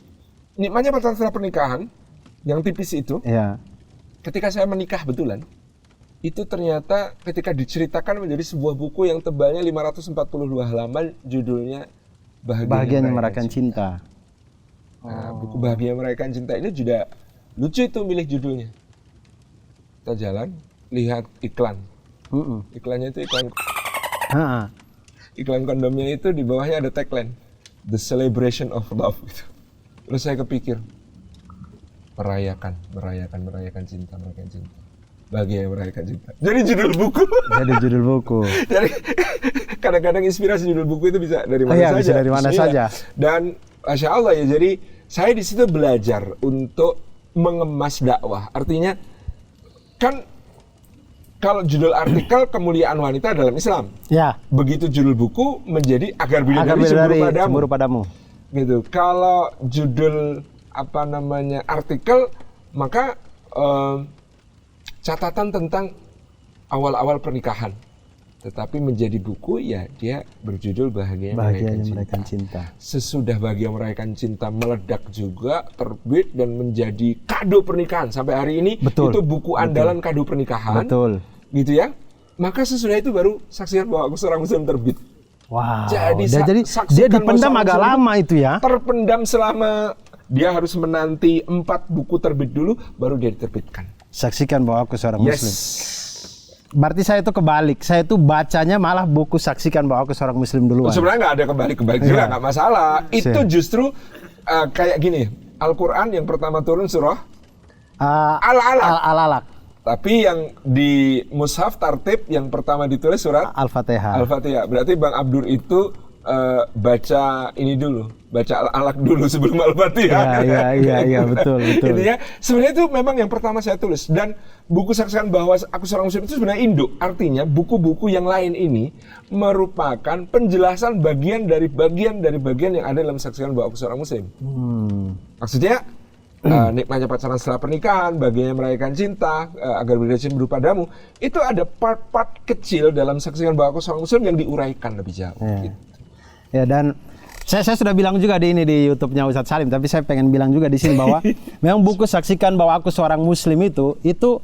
Nikmatnya pacaran setelah pernikahan yang tipis itu. Ya. Ketika saya menikah betulan, itu ternyata ketika diceritakan menjadi sebuah buku yang tebalnya 542 halaman, judulnya Bahagianya Merayakan Cinta. Nah, buku Bahagianya Merayakan Cinta ini juga lucu itu milih judulnya. Kita jalan, lihat iklan. Iklannya itu iklan kondomnya itu di bawahnya ada tagline, The Celebration of Love. Gitu. Terus saya kepikir, merayakan cinta. Bahagia merayakan cinta. Jadi judul buku. Jadi kadang-kadang inspirasi judul buku itu bisa dari mana saja. Bisa dari mana saja. Dan Masya Allah ya, jadi saya di situ belajar untuk mengemas dakwah. Artinya kan kalau judul artikel kemuliaan wanita dalam Islam. Ya. Begitu judul buku menjadi Agar Bidadari Cemburu Padamu. Gitu. Kalau judul artikel, maka catatan tentang awal-awal pernikahan. Tetapi menjadi buku ya dia berjudul Bahagianya Merayakan Cinta. Sesudah Bahagia Merayakan Cinta meledak juga, terbit dan menjadi kado pernikahan sampai hari ini. Betul. Itu buku andalan kado pernikahan. Betul. Gitu ya. Maka sesudah itu baru Saksikan Bahwa Aku Seorang Muslim terbit. Wow. Jadi dia dipendam agak lama itu ya. Terpendam selama dia harus menanti 4 buku terbit dulu baru dia diterbitkan. Saksikan Bahwa Aku Seorang Muslim. Berarti saya itu kebalik. Saya itu bacanya malah buku Saksikan Bahwa Aku Seorang Muslim duluan. Sebenarnya nggak ada kebalik juga, nggak masalah. Itu justru kayak gini. Al-Quran yang pertama turun surah Al-Alaq. Tapi yang di mushaf tartib yang pertama ditulis surat Al-Fatihah. Berarti Bang Abdur itu baca ini dulu, baca Al-Alaq dulu sebelum Al-Fatihah. Iya, betul. Intinya sebenarnya itu memang yang pertama saya tulis, dan buku Saksikan Bahwa Aku Seorang Muslim itu sebenarnya induk. Artinya buku-buku yang lain ini merupakan penjelasan bagian dari bagian yang ada dalam Saksikan Bahwa Aku Seorang Muslim. Maksudnya nikmatnya pacaran setelah pernikahan, Bahagianya Merayakan Cinta, Agar Bidadari Cemburu Padamu, itu ada part-part kecil dalam Saksikan Bahwa Aku Seorang Muslim yang diuraikan lebih jauh. Gitu. Ya, dan saya sudah bilang juga di YouTube-nya Ustadz Salim, tapi saya pengen bilang juga di sini bahwa memang buku Saksikan Bahwa Aku Seorang Muslim itu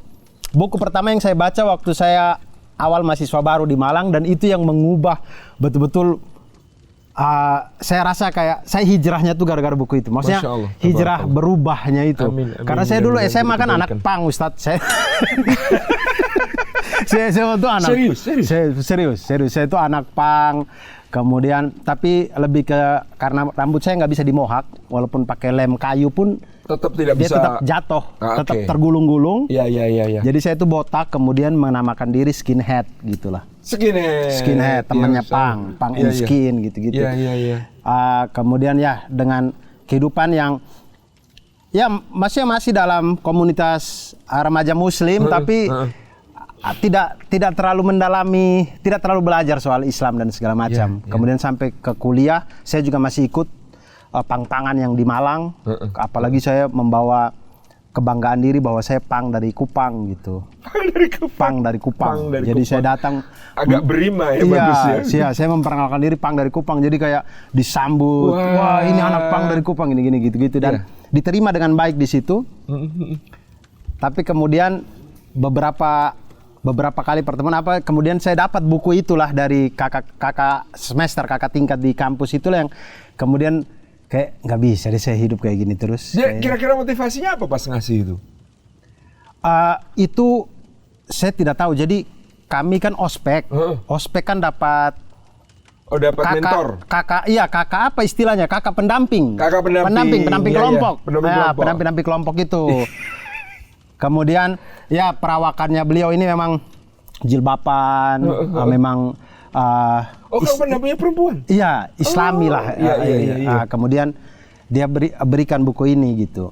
buku pertama yang saya baca waktu saya awal mahasiswa baru di Malang, dan itu yang mengubah betul-betul. Saya rasa kayak saya hijrahnya tuh gara-gara buku itu. Maksudnya hijrah berubahnya itu. Amin. Karena saya dulu SMA kan anak pang, Ustadz. Saya itu anak serius. Saya itu anak pang. Kemudian tapi lebih ke karena rambut saya nggak bisa dimohak, walaupun pakai lem kayu pun tetap tidak bisa, tetap jatuh, tetap tergulung-gulung. Iya. Jadi saya itu botak, kemudian menamakan diri skinhead gitulah. Skinhead, temannya pang and skin gitu-gitu. Iya. Kemudian ya dengan kehidupan yang ya masih dalam komunitas remaja Muslim, tapi tidak terlalu mendalami, tidak terlalu belajar soal Islam dan segala macam. Kemudian sampai ke kuliah, saya juga masih ikut pang-pangan yang di Malang. Apalagi saya membawa kebanggaan diri bahwa saya pang dari Kupang gitu. Pang dari Kupang. Jadi Kupang. saya datang Agak berima ya, bagus ya. Iya, saya memperkenalkan diri pang dari Kupang. Jadi kayak disambut, wah ini anak pang dari Kupang ini gini gitu-gitu dan diterima dengan baik di situ. Tapi kemudian beberapa kali pertemuan kemudian saya dapat buku itulah dari kakak semester, kakak tingkat di kampus itulah yang kemudian kayak nggak bisa deh saya hidup kayak gini terus. Dia kira-kira motivasinya apa pas ngasih itu? Itu saya tidak tahu. Jadi kami kan ospek, ospek kan dapat. Oh, dapat mentor. Kakak apa istilahnya? Kakak pendamping. Pendamping kelompok. Pendamping kelompok itu. Kemudian ya perawakannya beliau ini memang jilbaban, memang. Kamu pendampingnya perempuan? Iya, Islami lah. Iya. Kemudian dia berikan buku ini gitu.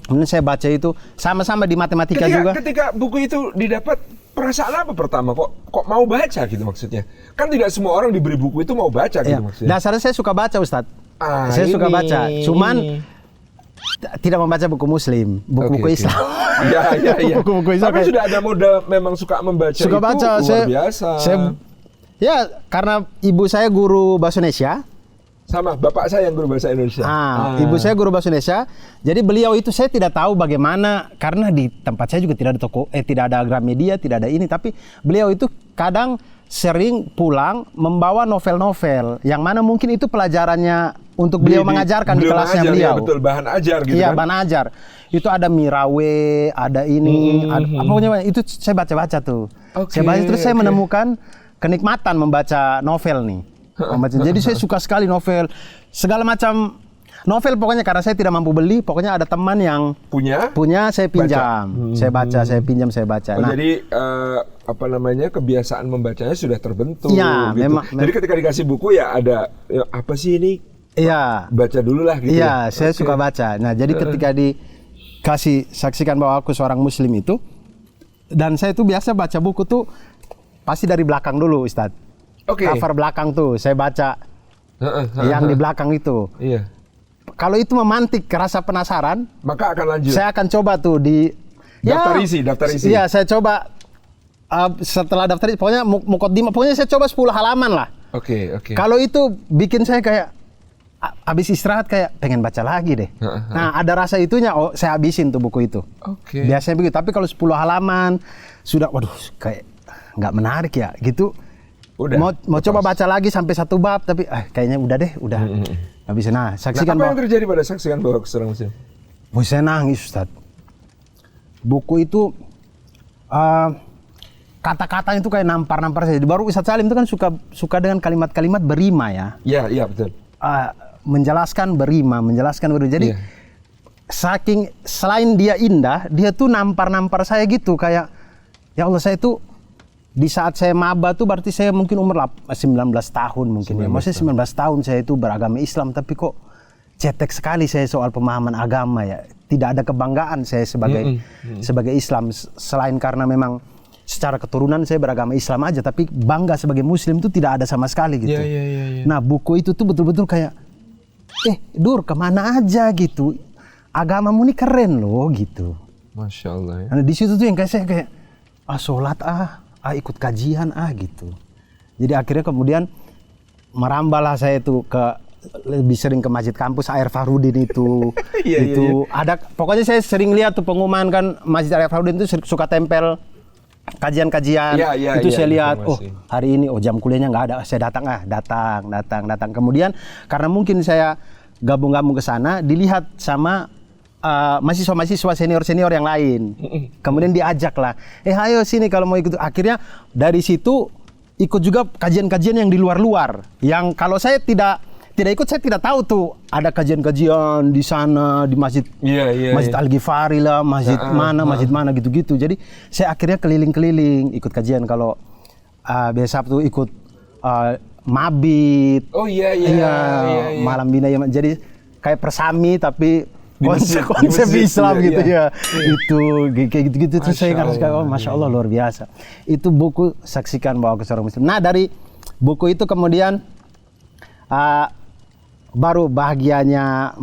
Kemudian saya baca itu sama-sama di matematika juga. Ketika buku itu didapat, perasaan apa pertama? Kok mau baca gitu maksudnya? Kan tidak semua orang diberi buku itu mau baca gitu maksudnya. Dasarnya saya suka baca, Ustadz. Saya suka baca. Cuman tidak membaca buku Muslim, buku Islam. Iya. Buku Islam. Tapi sudah ada modal memang suka membaca. Suka baca. Luar biasa. Ya, karena ibu saya guru bahasa Indonesia. Sama, bapak saya yang guru bahasa Indonesia. Ibu saya guru bahasa Indonesia. Jadi beliau itu saya tidak tahu bagaimana, karena di tempat saya juga tidak ada tidak ada Gramedia, tidak ada ini. Tapi beliau itu kadang sering pulang membawa novel-novel, yang mana mungkin itu pelajarannya untuk beliau mengajarkan di kelasnya beliau. Ya, betul, bahan ajar gitu iya, kan? bahan ajar. Itu ada Mirawe, ada ini, pokoknya itu saya baca-baca tuh. Saya baca terus saya menemukan kenikmatan membaca novel nih. Jadi saya suka sekali novel, segala macam novel pokoknya, karena saya tidak mampu beli, pokoknya ada teman yang punya saya pinjam, saya baca, saya pinjam, saya baca. Jadi kebiasaan membacanya sudah terbentuk. Iya, gitu. Jadi ketika dikasih buku ya ada apa sih ini? Iya. Baca dulu lah gitu. Iya, saya suka baca. Nah, jadi ketika dikasih saksikan bahwa aku seorang Muslim itu, dan saya itu biasa baca buku tuh pasti dari belakang dulu, Ustadz. Cover belakang tuh saya baca. Yang di belakang itu. Iya. Kalau itu memantik rasa penasaran, maka akan lanjut. Saya akan coba tuh daftar isi. Iya, saya coba setelah daftar isi, pokoknya mukaddimah, pokoknya saya coba 10 halaman lah. Oke. Kalau itu bikin saya kayak habis istirahat kayak pengen baca lagi deh. Nah, ada rasa itunya, saya habisin tuh buku itu. Biasanya begitu. Tapi kalau 10 halaman sudah, waduh, kayak nggak menarik ya gitu. Mau coba baca lagi sampai 1 bab, tapi kayaknya udah deh, udah nggak bisa. Nah, saksikan apa yang terjadi pada saksikan bahwa seorang Muslim? Saya nangis, Ustadz. Buku itu kata-kata itu kayak nampar saja. Baru Ustadz Salim itu kan suka dengan kalimat-kalimat berima ya. Iya betul. Menjelaskan berima. Jadi saking selain dia indah, dia tuh nampar saya gitu, kayak ya Allah, saya tuh di saat saya maba tuh berarti saya mungkin umur 19 tahun mungkin ya. Maksudnya 19 tahun saya itu beragama Islam, tapi kok cetek sekali saya soal pemahaman agama ya. Tidak ada kebanggaan saya sebagai Islam, selain karena memang secara keturunan saya beragama Islam aja, tapi bangga sebagai Muslim itu tidak ada sama sekali gitu. Nah, buku itu tuh betul-betul kayak Dur, kemana aja gitu, agamamu ini keren loh gitu. Masya Allah ya. Nah, di situ tuh yang kayak saya kayak sholat ikut kajian gitu. Jadi akhirnya kemudian merambahlah saya itu lebih sering ke masjid kampus Air Farudin itu. Ada, pokoknya saya sering lihat tuh pengumuman kan, Masjid Air Farudin itu suka tempel kajian-kajian. Itu saya lihat, hari ini jam kuliahnya nggak ada, saya datang. Kemudian karena mungkin saya gabung-gabung ke sana, dilihat sama mahasiswa-mahasiswa senior yang lain. Kemudian diajak lah, ayo sini kalau mau ikut. Akhirnya dari situ ikut juga kajian-kajian yang di luar-luar. Yang kalau saya tidak ikut, saya tidak tahu tuh ada kajian-kajian di sana, di masjid Masjid Al-Ghifari lah, masjid mana gitu-gitu. Jadi saya akhirnya keliling-keliling ikut kajian. Kalau biasa tuh ikut mabit. Malam bina ya. Jadi kayak persami tapi konsep Islam gitu ya. Itu kayak gitu-gitu terus saya ngerasa Masya Allah, luar biasa. Itu buku Saksikan Bahwa Aku Seorang Muslim. Nah, dari buku itu kemudian baru bahagianya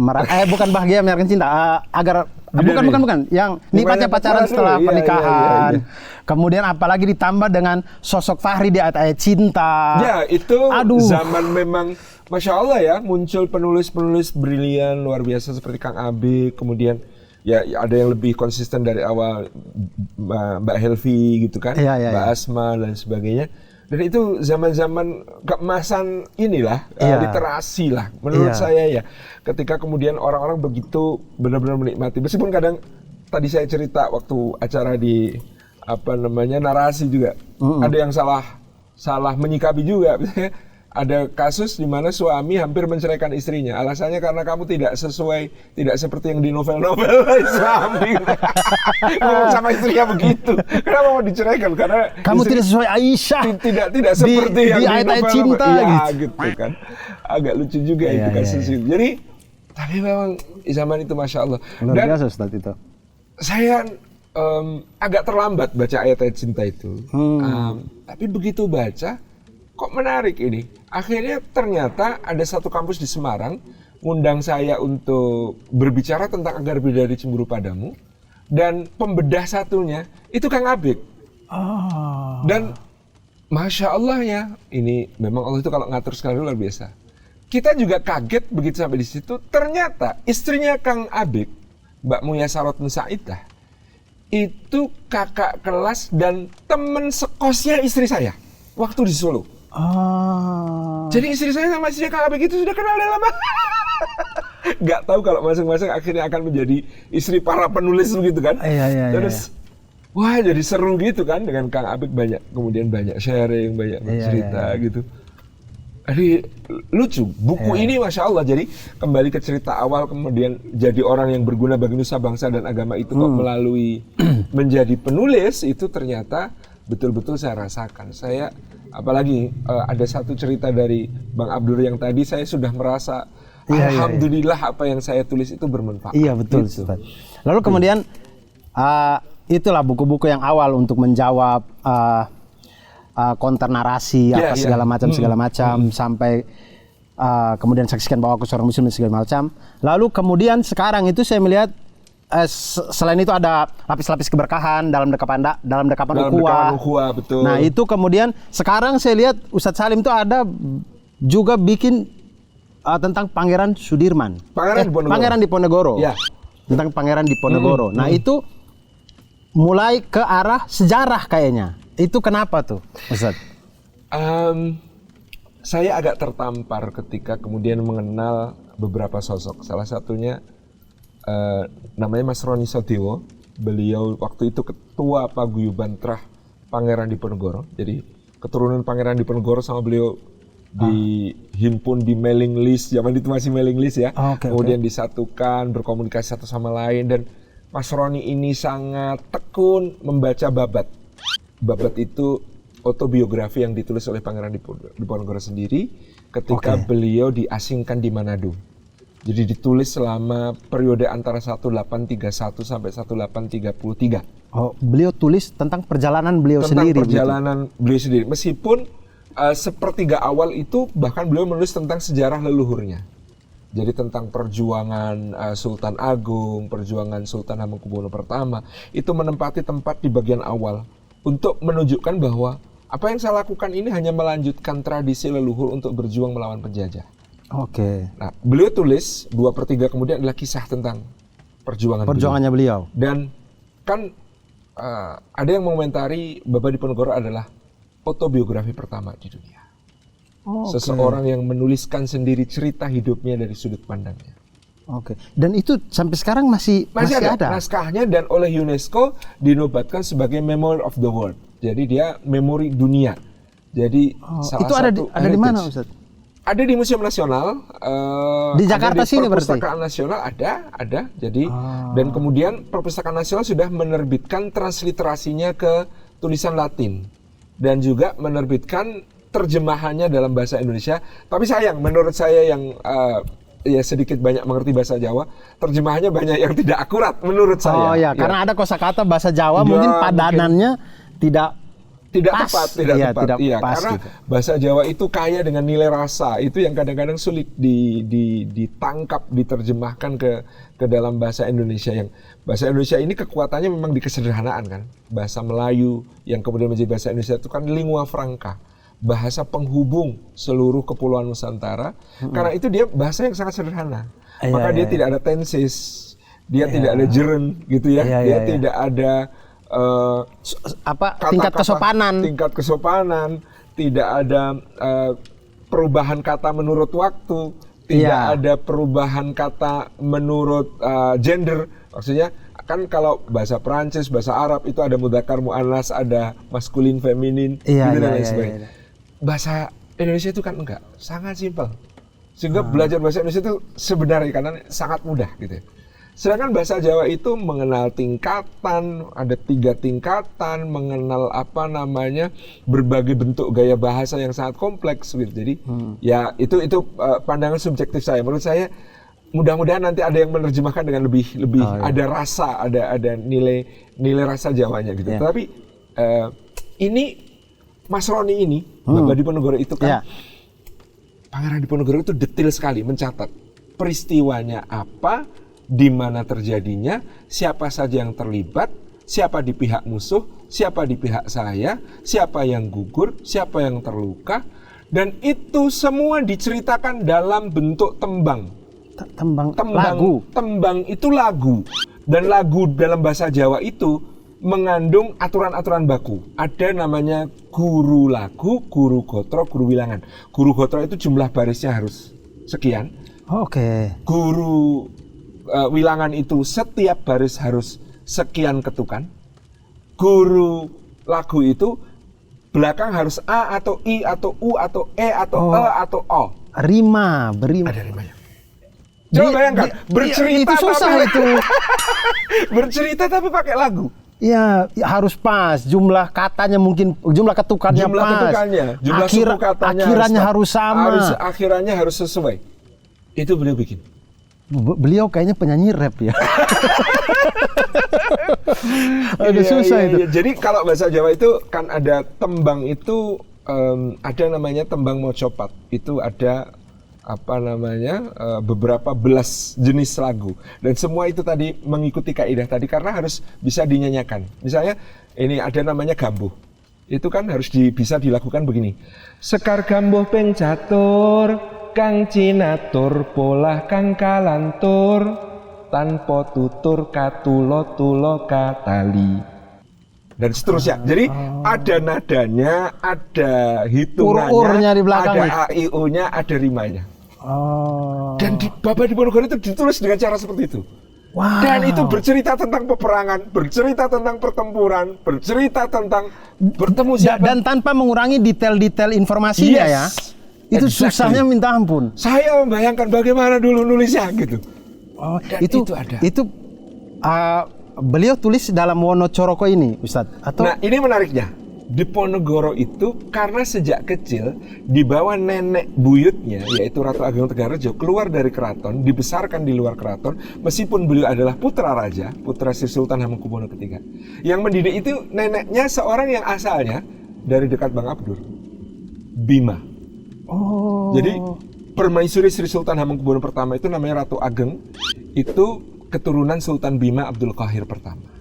bukan bahagia merayakan cinta, agar Bukan. Yang nikmatnya pacaran setelah iya, pernikahan. iya. Kemudian apalagi ditambah dengan sosok Fahri di ayat-ayat cinta. Ya, itu Aduh. zaman memang Masya Allah ya, muncul penulis-penulis brilian luar biasa seperti Kang Abe, kemudian ya ada yang lebih konsisten dari awal, Mbak Helvi gitu kan, Iya, iya, Mbak iya. Asma dan sebagainya. Dan itu zaman-zaman keemasan inilah, Iya. literasi lah menurut Iya. saya ya. Ketika kemudian orang-orang begitu benar-benar menikmati, meskipun kadang tadi saya cerita waktu acara di narasi juga, ada yang salah menyikapi juga. Ada kasus di mana suami hampir menceraikan istrinya. Alasannya karena kamu tidak seperti yang di novel-novel Islam. Ngomong sama istrinya begitu. Kenapa mau diceraikan? Karena Kamu tidak sesuai Aisyah. tidak seperti yang di di ayat-ayat novel. cinta Iya, gitu. gitu kan. Agak lucu juga Iya, itu iya, kasus iya. itu. Jadi, tapi memang zaman itu Masya Allah. Luar Dan biasa Ustaz itu. saya agak terlambat baca ayat-ayat cinta itu. Tapi begitu baca, kok menarik ini. Akhirnya ternyata ada satu kampus di Semarang ngundang saya untuk berbicara tentang Agar Bidadari Cemburu Padamu. Dan pembedah satunya itu Kang Abik. Dan Masya Allah ya, ini memang Allah itu kalau ngatur sekali luar biasa. Kita juga kaget begitu sampai di situ. Ternyata istrinya Kang Abik, Mbak Muya Sarotun Saidah, itu kakak kelas dan teman sekosnya istri saya waktu di Solo. Jadi istri saya sama istrinya Kang Abik itu sudah kenal dari lama. Nggak tahu kalau masing-masing akhirnya akan menjadi istri para penulis begitu kan. Iya. Terus wah jadi seru gitu kan dengan Kang Abik kemudian banyak sharing, banyak cerita gitu. Jadi lucu, buku ini Masya Allah, jadi kembali ke cerita awal kemudian jadi orang yang berguna bagi nusa bangsa dan agama itu kok melalui menjadi penulis itu ternyata betul-betul saya rasakan. Saya apalagi ada satu cerita dari Bang Abdur yang tadi saya sudah merasa alhamdulillah apa yang saya tulis itu bermanfaat. Iya betul gitu. Ustaz. Lalu kemudian itulah buku-buku yang awal untuk menjawab konter narasi segala macam sampai kemudian saksikan bahwa aku seorang muslim dan segala macam. Lalu kemudian sekarang itu saya melihat selain itu ada lapis-lapis keberkahan dalam dekapan ukhuwah. Betul. Nah itu kemudian sekarang saya lihat Ustadz Salim itu ada juga bikin tentang Pangeran Sudirman. Pangeran Diponegoro. Ya. Tentang Pangeran Diponegoro. Nah itu mulai ke arah sejarah kayaknya. Itu kenapa tuh Ustadz? Saya agak tertampar ketika kemudian mengenal beberapa sosok. Salah satunya namanya Mas Roni Sodewo. Beliau waktu itu ketua paguyuban Trah Pangeran Diponegoro. Jadi keturunan Pangeran Diponegoro sama beliau dihimpun di mailing list. Zaman itu masih mailing list ya. Kemudian disatukan, berkomunikasi satu sama lain. Dan Mas Roni ini sangat tekun membaca babat. Babat itu autobiografi yang ditulis oleh Pangeran Diponegoro sendiri ketika beliau diasingkan di Manado. Jadi ditulis selama periode antara 1831 sampai 1833. Oh, beliau tulis tentang perjalanan beliau sendiri. Tentang perjalanan beliau sendiri. Meskipun sepertiga awal itu bahkan beliau menulis tentang sejarah leluhurnya. Jadi tentang perjuangan Sultan Agung, perjuangan Sultan Hamengkubuwono I, itu menempati tempat di bagian awal untuk menunjukkan bahwa apa yang saya lakukan ini hanya melanjutkan tradisi leluhur untuk berjuang melawan penjajah. Nah, beliau tulis 2/3 kemudian adalah kisah tentang perjuangannya beliau. Dan kan ada yang mengomentari Babat Diponegoro adalah autobiografi pertama di dunia. Seseorang yang menuliskan sendiri cerita hidupnya dari sudut pandangnya. Dan itu sampai sekarang masih ada naskahnya dan oleh UNESCO dinobatkan sebagai Memory of the World. Jadi dia memori dunia. Jadi salah itu satu ada di mana Ustaz? Ada di Museum Nasional. Di Jakarta sini berarti? Perpustakaan Nasional ada. Jadi dan kemudian Perpustakaan Nasional sudah menerbitkan transliterasinya ke tulisan Latin dan juga menerbitkan terjemahannya dalam bahasa Indonesia. Tapi sayang, menurut saya yang ya sedikit banyak mengerti bahasa Jawa, terjemahannya banyak yang tidak akurat menurut saya. Karena ada kosakata bahasa Jawa mungkin padanannya tidak tidak pas. tepat, tidak Iya, tepat. tidak Iya, pas karena gitu. bahasa Jawa itu kaya dengan nilai rasa. Itu yang kadang-kadang sulit ditangkap, diterjemahkan ke dalam bahasa Indonesia. Yang bahasa Indonesia ini kekuatannya memang di kesederhanaan kan. Bahasa Melayu yang kemudian menjadi bahasa Indonesia itu kan lingua franca, bahasa penghubung seluruh kepulauan Nusantara. Karena itu dia bahasa yang sangat sederhana. Iya, Maka dia iya, tidak ada tenses, dia tidak ada jeren gitu ya. Iya, Dia iya. tidak ada Tingkat kesopanan. tingkat kesopanan, tidak ada perubahan kata menurut waktu, tidak Iya. ada perubahan kata menurut gender. Maksudnya kan kalau bahasa Perancis, bahasa Arab itu ada mudzakkar muannas, ada maskulin feminin, Iya, gitu dan iya, lain iya, sebagainya. iya. Bahasa Indonesia itu kan enggak, sangat simpel. Sehingga belajar bahasa Indonesia itu sebenarnya karena sangat mudah gitu ya. Sedangkan bahasa Jawa itu mengenal tingkatan, ada 3 tingkatan, mengenal berbagai bentuk gaya bahasa yang sangat kompleks gitu. Jadi ya itu pandangan subjektif saya. Menurut saya mudah-mudahan nanti ada yang menerjemahkan dengan lebih ada rasa, ada nilai rasa Jawanya gitu. Iya. Tapi ini Mas Roni ini, Bapak Diponegoro itu kan Pangeran Diponegoro itu detail sekali mencatat peristiwanya apa, di mana terjadinya, siapa saja yang terlibat, siapa di pihak musuh, siapa di pihak saya, siapa yang gugur, siapa yang terluka, dan itu semua diceritakan dalam bentuk tembang. Lagu. Tembang itu lagu, dan lagu dalam bahasa Jawa itu mengandung aturan-aturan baku. Ada namanya guru lagu, guru gotro, guru wilangan. Guru gotro itu jumlah barisnya harus sekian. Oke. Guru wilangan itu setiap baris harus sekian ketukan. Guru lagu itu belakang harus A atau I atau U atau E atau E atau O. Berima. Ada rimanya. Coba bayangkan, bercerita itu susah tapi, itu. bercerita tapi pakai lagu. Ya, harus pas. Jumlah katanya mungkin, jumlah ketukannya Jumlah pas. ketukannya, jumlah suku katanya akhirannya harus sama. Akhirannya harus sesuai. Itu beliau bikin. Beliau kayaknya penyanyi rap ya. Agak susah itu. Iya. Jadi kalau bahasa Jawa itu kan ada tembang itu ada namanya tembang mocopat. Itu ada beberapa belas jenis lagu, dan semua itu tadi mengikuti kaidah tadi karena harus bisa dinyanyikan. Misalnya ini ada namanya gambuh. Itu kan harus bisa dilakukan begini. Sekar gambuh ping catur, kang cinatur polah kang kalantur, tanpa tutur katulo-tulo katali, dan seterusnya. Jadi ada nadanya, ada hitungannya, Ur-urnya di belakang ada nih. AIO-nya, ada rimanya. Oh. Dan Bapak Diponegoro itu ditulis dengan cara seperti itu. Wow. Dan itu bercerita tentang peperangan, bercerita tentang pertempuran, bercerita tentang bertemu siapa. Dan tanpa mengurangi detail-detail informasinya ya. Itu Exactly. susahnya minta ampun. Saya membayangkan bagaimana dulu nulisnya gitu. Oh, Dan itu ada. Itu beliau tulis dalam Wonocoroko ini, Ustadz? Atau Nah, ini menariknya. Diponegoro itu karena sejak kecil dibawa nenek buyutnya, yaitu Ratu Ageng Tegarejo, keluar dari keraton, dibesarkan di luar keraton, meskipun beliau adalah putra raja, putra Sri Sultan Hamengkubuwono III. Yang mendidik itu neneknya seorang yang asalnya dari dekat Bang Abdur, Bima. Oh. Jadi permaisuri Sri Sultan Hamengkubuwono I itu namanya Ratu Ageng, itu keturunan Sultan Bima Abdul Qahir pertama.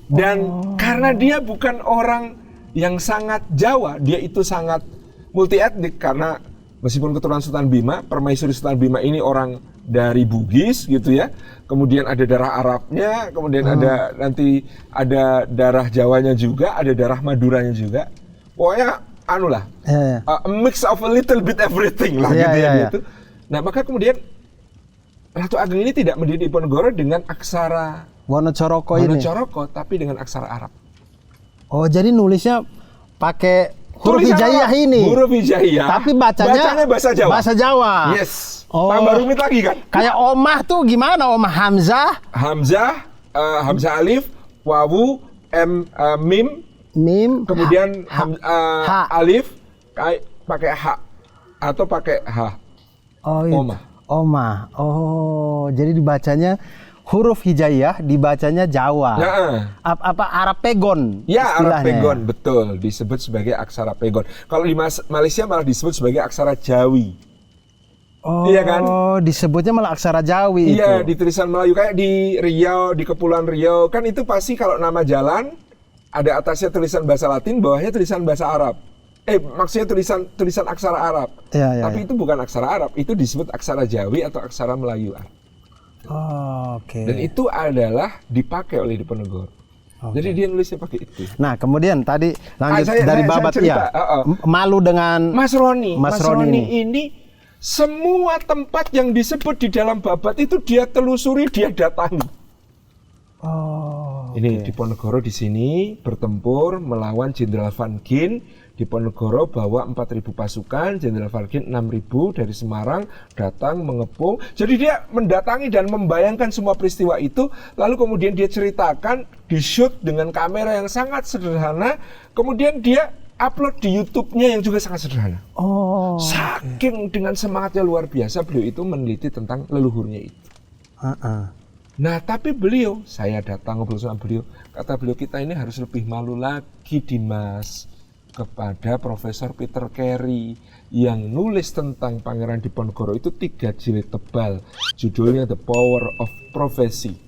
Dan karena dia bukan orang yang sangat Jawa, dia itu sangat multi etnik, karena meskipun keturunan Sultan Bima, permaisuri Sultan Bima ini orang dari Bugis gitu ya. Kemudian ada darah Arabnya, kemudian ada nanti ada darah Jawanya juga, ada darah Maduranya juga. Pokoknya a mix of a little bit everything lah gitu. Nah, maka kemudian Ratu Ageng ini tidak mendidik Diponegoro dengan aksara Wonocoroko ini. Wonocoroko, tapi dengan aksara Arab. Oh, jadi nulisnya pakai huruf Tulisan hijaiyah Arab, ini. Huruf hijaiyah. Tapi bacanya bahasa Jawa. Bahasa Jawa. Yes. Oh. Tambah rumit lagi kan? Kayak omah tuh gimana? Omah Hamzah, Hamzah alif, wawu, mim, H. kemudian H. alif, pakai h atau pakai h. Oh, itu. Omah. Omah. Oh, jadi dibacanya huruf hijaiyah dibacanya Jawa. Ya, Apa Arab Pegon? ya Arab istilahnya. Pegon, betul. Disebut sebagai aksara Pegon. Kalau di Malaysia malah disebut sebagai aksara Jawi. Oh, Iya kan? disebutnya malah aksara Jawi Iya, itu. di tulisan Melayu kayak di Riau, di Kepulauan Riau kan itu pasti kalau nama jalan ada atasnya tulisan bahasa Latin, bawahnya tulisan bahasa Arab. Maksudnya tulisan aksara Arab. Iya, iya, Tapi iya. itu bukan aksara Arab, itu disebut aksara Jawi atau aksara Melayu. Oh, oke. Dan itu adalah dipakai oleh Diponegoro. Jadi dia nulisnya pakai itu. Nah, kemudian tadi lanjut saya dari Babat cerita, ya. Malu dengan Mas Roni ini. ini semua tempat yang disebut di dalam Babat itu dia telusuri, dia datangi. Oh. Ini Diponegoro di sini bertempur melawan Jenderal Van Gien. Diponegoro bawa 4.000 pasukan, Jenderal Van Gien 6.000 dari Semarang datang mengepung. Jadi dia mendatangi dan membayangkan semua peristiwa itu, lalu kemudian dia ceritakan, di-shoot dengan kamera yang sangat sederhana, kemudian dia upload di YouTube-nya yang juga sangat sederhana. Oh. Saking dengan semangatnya luar biasa, beliau itu meneliti tentang leluhurnya itu. Nah, tapi beliau, saya datang ngobrol sama beliau, kata beliau, kita ini harus lebih malu lagi, Dimas, kepada Profesor Peter Carey yang nulis tentang Pangeran Diponegoro itu 3 jilid tebal. Judulnya The Power of Prophecy,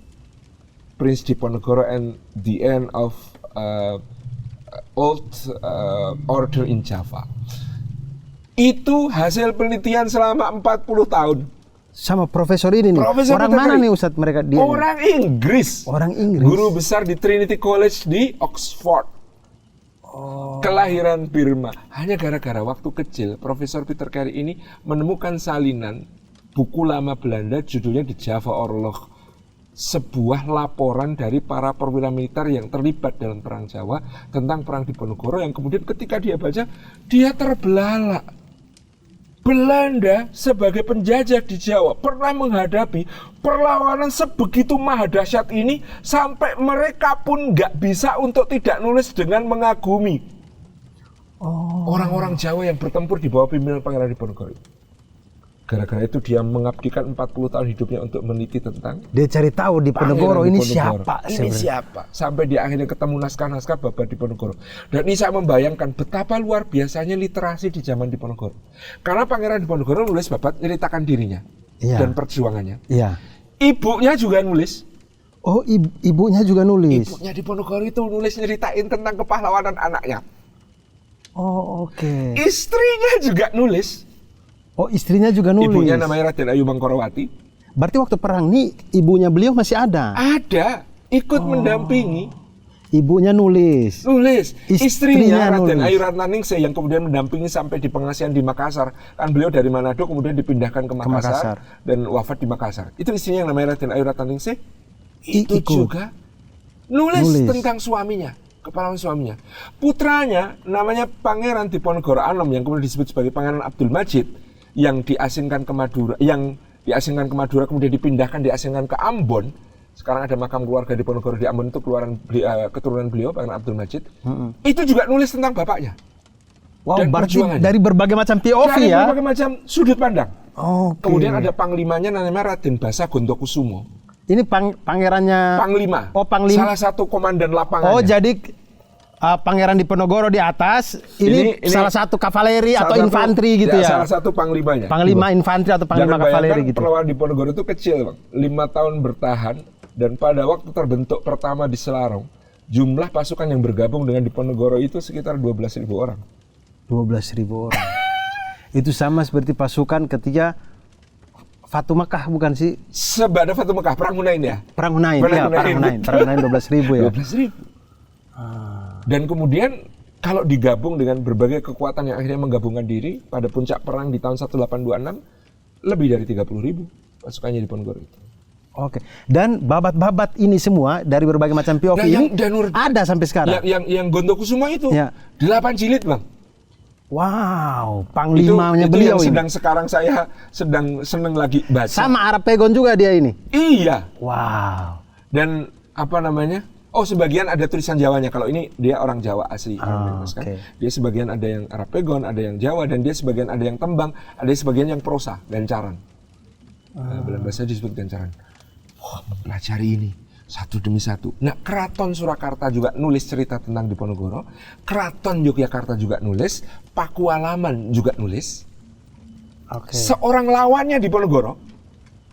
Prince Diponegoro and the End of Old Order in Java. Itu hasil penelitian selama 40 tahun. Sama profesor ini nih. Profesor Orang Peter mana Carey. nih Ustadz mereka dia? Orang Inggris. Orang Inggris. Guru besar di Trinity College di Oxford. Kelahiran Birma. Hanya gara-gara waktu kecil, Profesor Peter Carey ini menemukan salinan buku lama Belanda judulnya The Java Oorlog. Sebuah laporan dari para perwira militer yang terlibat dalam Perang Jawa tentang Perang Diponegoro yang kemudian ketika dia baca, dia terbelalak. Belanda sebagai penjajah di Jawa pernah menghadapi perlawanan sebegitu maha dahsyat ini sampai mereka pun nggak bisa untuk tidak nulis dengan mengagumi orang-orang Jawa yang bertempur di bawah pimpinan Pangeran Diponegoro. Gara-gara itu dia mengabdikan 40 tahun hidupnya untuk meneliti tentang Dia cari tahu Diponegoro Pangeran ini Diponegoro. siapa? Ini sebenarnya? siapa? Sampai dia akhirnya ketemu naskah-naskah Babat Diponegoro. Dan ini saya membayangkan betapa luar biasanya literasi di zaman Diponegoro. Karena Pangeran Diponegoro nulis Babat menceritakan dirinya dan perjuangannya. Iya. Ibunya juga nulis. Oh, ibunya juga nulis. Ibunya Diponegoro itu nulis nyeritain tentang kepahlawanan anaknya. Oh, oke. Istrinya juga nulis. Oh, istrinya juga nulis. Ibunya namanya Raden Ayu Mangkorawati. Berarti waktu perang nih ibunya beliau masih ada. Ada, ikut mendampingi. Ibunya nulis. Nulis. Istrinya Istrinya Raden nulis. Ayu Ratnaningsih yang kemudian mendampingi sampai di pengasihan di Makassar. Kan beliau dari Manado kemudian dipindahkan ke Makassar, dan wafat di Makassar. Itu istrinya yang namanya Raden Ayu Ratnaningsih. Itu ikut. juga nulis tentang suaminya, kepahlawanan suaminya. Putranya namanya Pangeran Diponegoro Anom yang kemudian disebut sebagai Pangeran Abdul Majid yang diasingkan ke Madura, kemudian dipindahkan diasingkan ke Ambon. Sekarang ada makam keluarga Diponegoro di Ambon, itu keturunan beliau Pangeran Abdul Majid. Itu juga nulis tentang bapaknya. Wow, dan berarti perjuangannya. dari berbagai macam POV Dari ya. berbagai macam sudut pandang. Oke. Kemudian ada panglimanya namanya Raden Basa Gontokusumo. Ini pangerannya. Panglima. Oh, panglima. Salah satu komandan lapangannya. Oh, jadi Pangeran Diponegoro di atas, ini salah satu kavaleri atau infanteri gitu ya? Salah satu panglimanya. Panglima infanteri atau panglima kavaleri gitu. Perlawanan Diponegoro itu kecil, Bang. 5 tahun bertahan, dan pada waktu terbentuk pertama di Selarong, jumlah pasukan yang bergabung dengan Diponegoro itu sekitar 12.000 orang. 12.000 orang. Itu sama seperti pasukan ketika Fatu Makkah bukan sih? Sebada Fatu Makkah, Perang Hunain ya? Perang Hunain, ya, Perang Hunain 12.000 ya? 12.000. Dan kemudian kalau digabung dengan berbagai kekuatan yang akhirnya menggabungkan diri pada puncak perang di tahun 1826, lebih dari 30.000 pasukannya Diponegoro itu. Oke. Dan babat-babat ini semua dari berbagai macam POV ini ada sampai sekarang. Yang Gontokusumo itu ya. 8 jilid, Bang. Wow, panglimanya itu beliau yang ini. sekarang saya sedang seneng lagi baca. Sama Arab Pegon juga dia ini. Iya. Wow. Dan apa namanya? Oh, sebagian ada tulisan Jawanya. Kalau ini dia orang Jawa asli. Okay. Dia sebagian ada yang Arab Pegon, ada yang Jawa, dan dia sebagian ada yang tembang, ada sebagian yang prosa, gancaran. Dalam bahasa disebut gancaran. mempelajari ini satu demi satu. Nah, Keraton Surakarta juga nulis cerita tentang Diponegoro, Keraton Yogyakarta juga nulis, Pakualaman juga nulis. Oke. Seorang lawannya Diponegoro,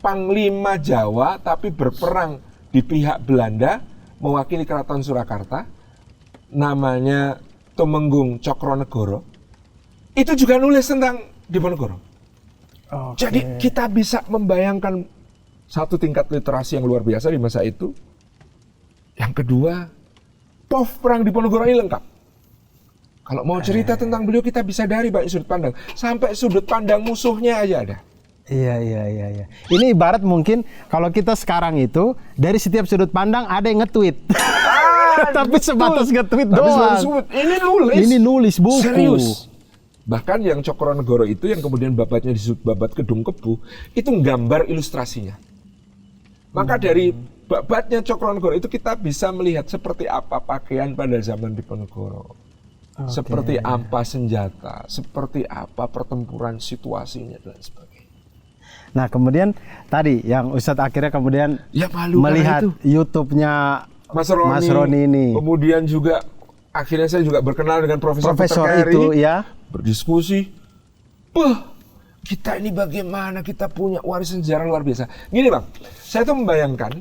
Panglima Jawa tapi berperang di pihak Belanda, mewakili Keraton Surakarta, namanya Tumenggung Cokronegoro, itu juga nulis tentang Diponegoro. Oke. Jadi kita bisa membayangkan satu tingkat literasi yang luar biasa di masa itu. Yang kedua, perang Diponegoro ini lengkap. Kalau mau cerita tentang beliau, kita bisa dari banyak sudut pandang. Sampai sudut pandang musuhnya aja ada. Iya. Ini ibarat mungkin kalau kita sekarang itu dari setiap sudut pandang ada yang nge-tweet. Tapi sebatas nge-tweet doang. Ini nulis buku. Serius. Bahkan yang Cokronegoro itu yang kemudian babatnya disebut babat Kedung Kebu, itu gambar ilustrasinya. Maka dari babatnya Cokronegoro itu kita bisa melihat seperti apa pakaian pada zaman Diponegoro. Seperti apa senjata, seperti apa pertempuran situasinya dan sebagainya. Nah, kemudian tadi yang Ustadz akhirnya kemudian melihat YouTube-nya Mas Roni ini. Kemudian juga akhirnya saya juga berkenal dengan Profesor Peter itu ya. Berdiskusi. Kita ini bagaimana kita punya warisan sejarah luar biasa. Gini Bang, saya tuh membayangkan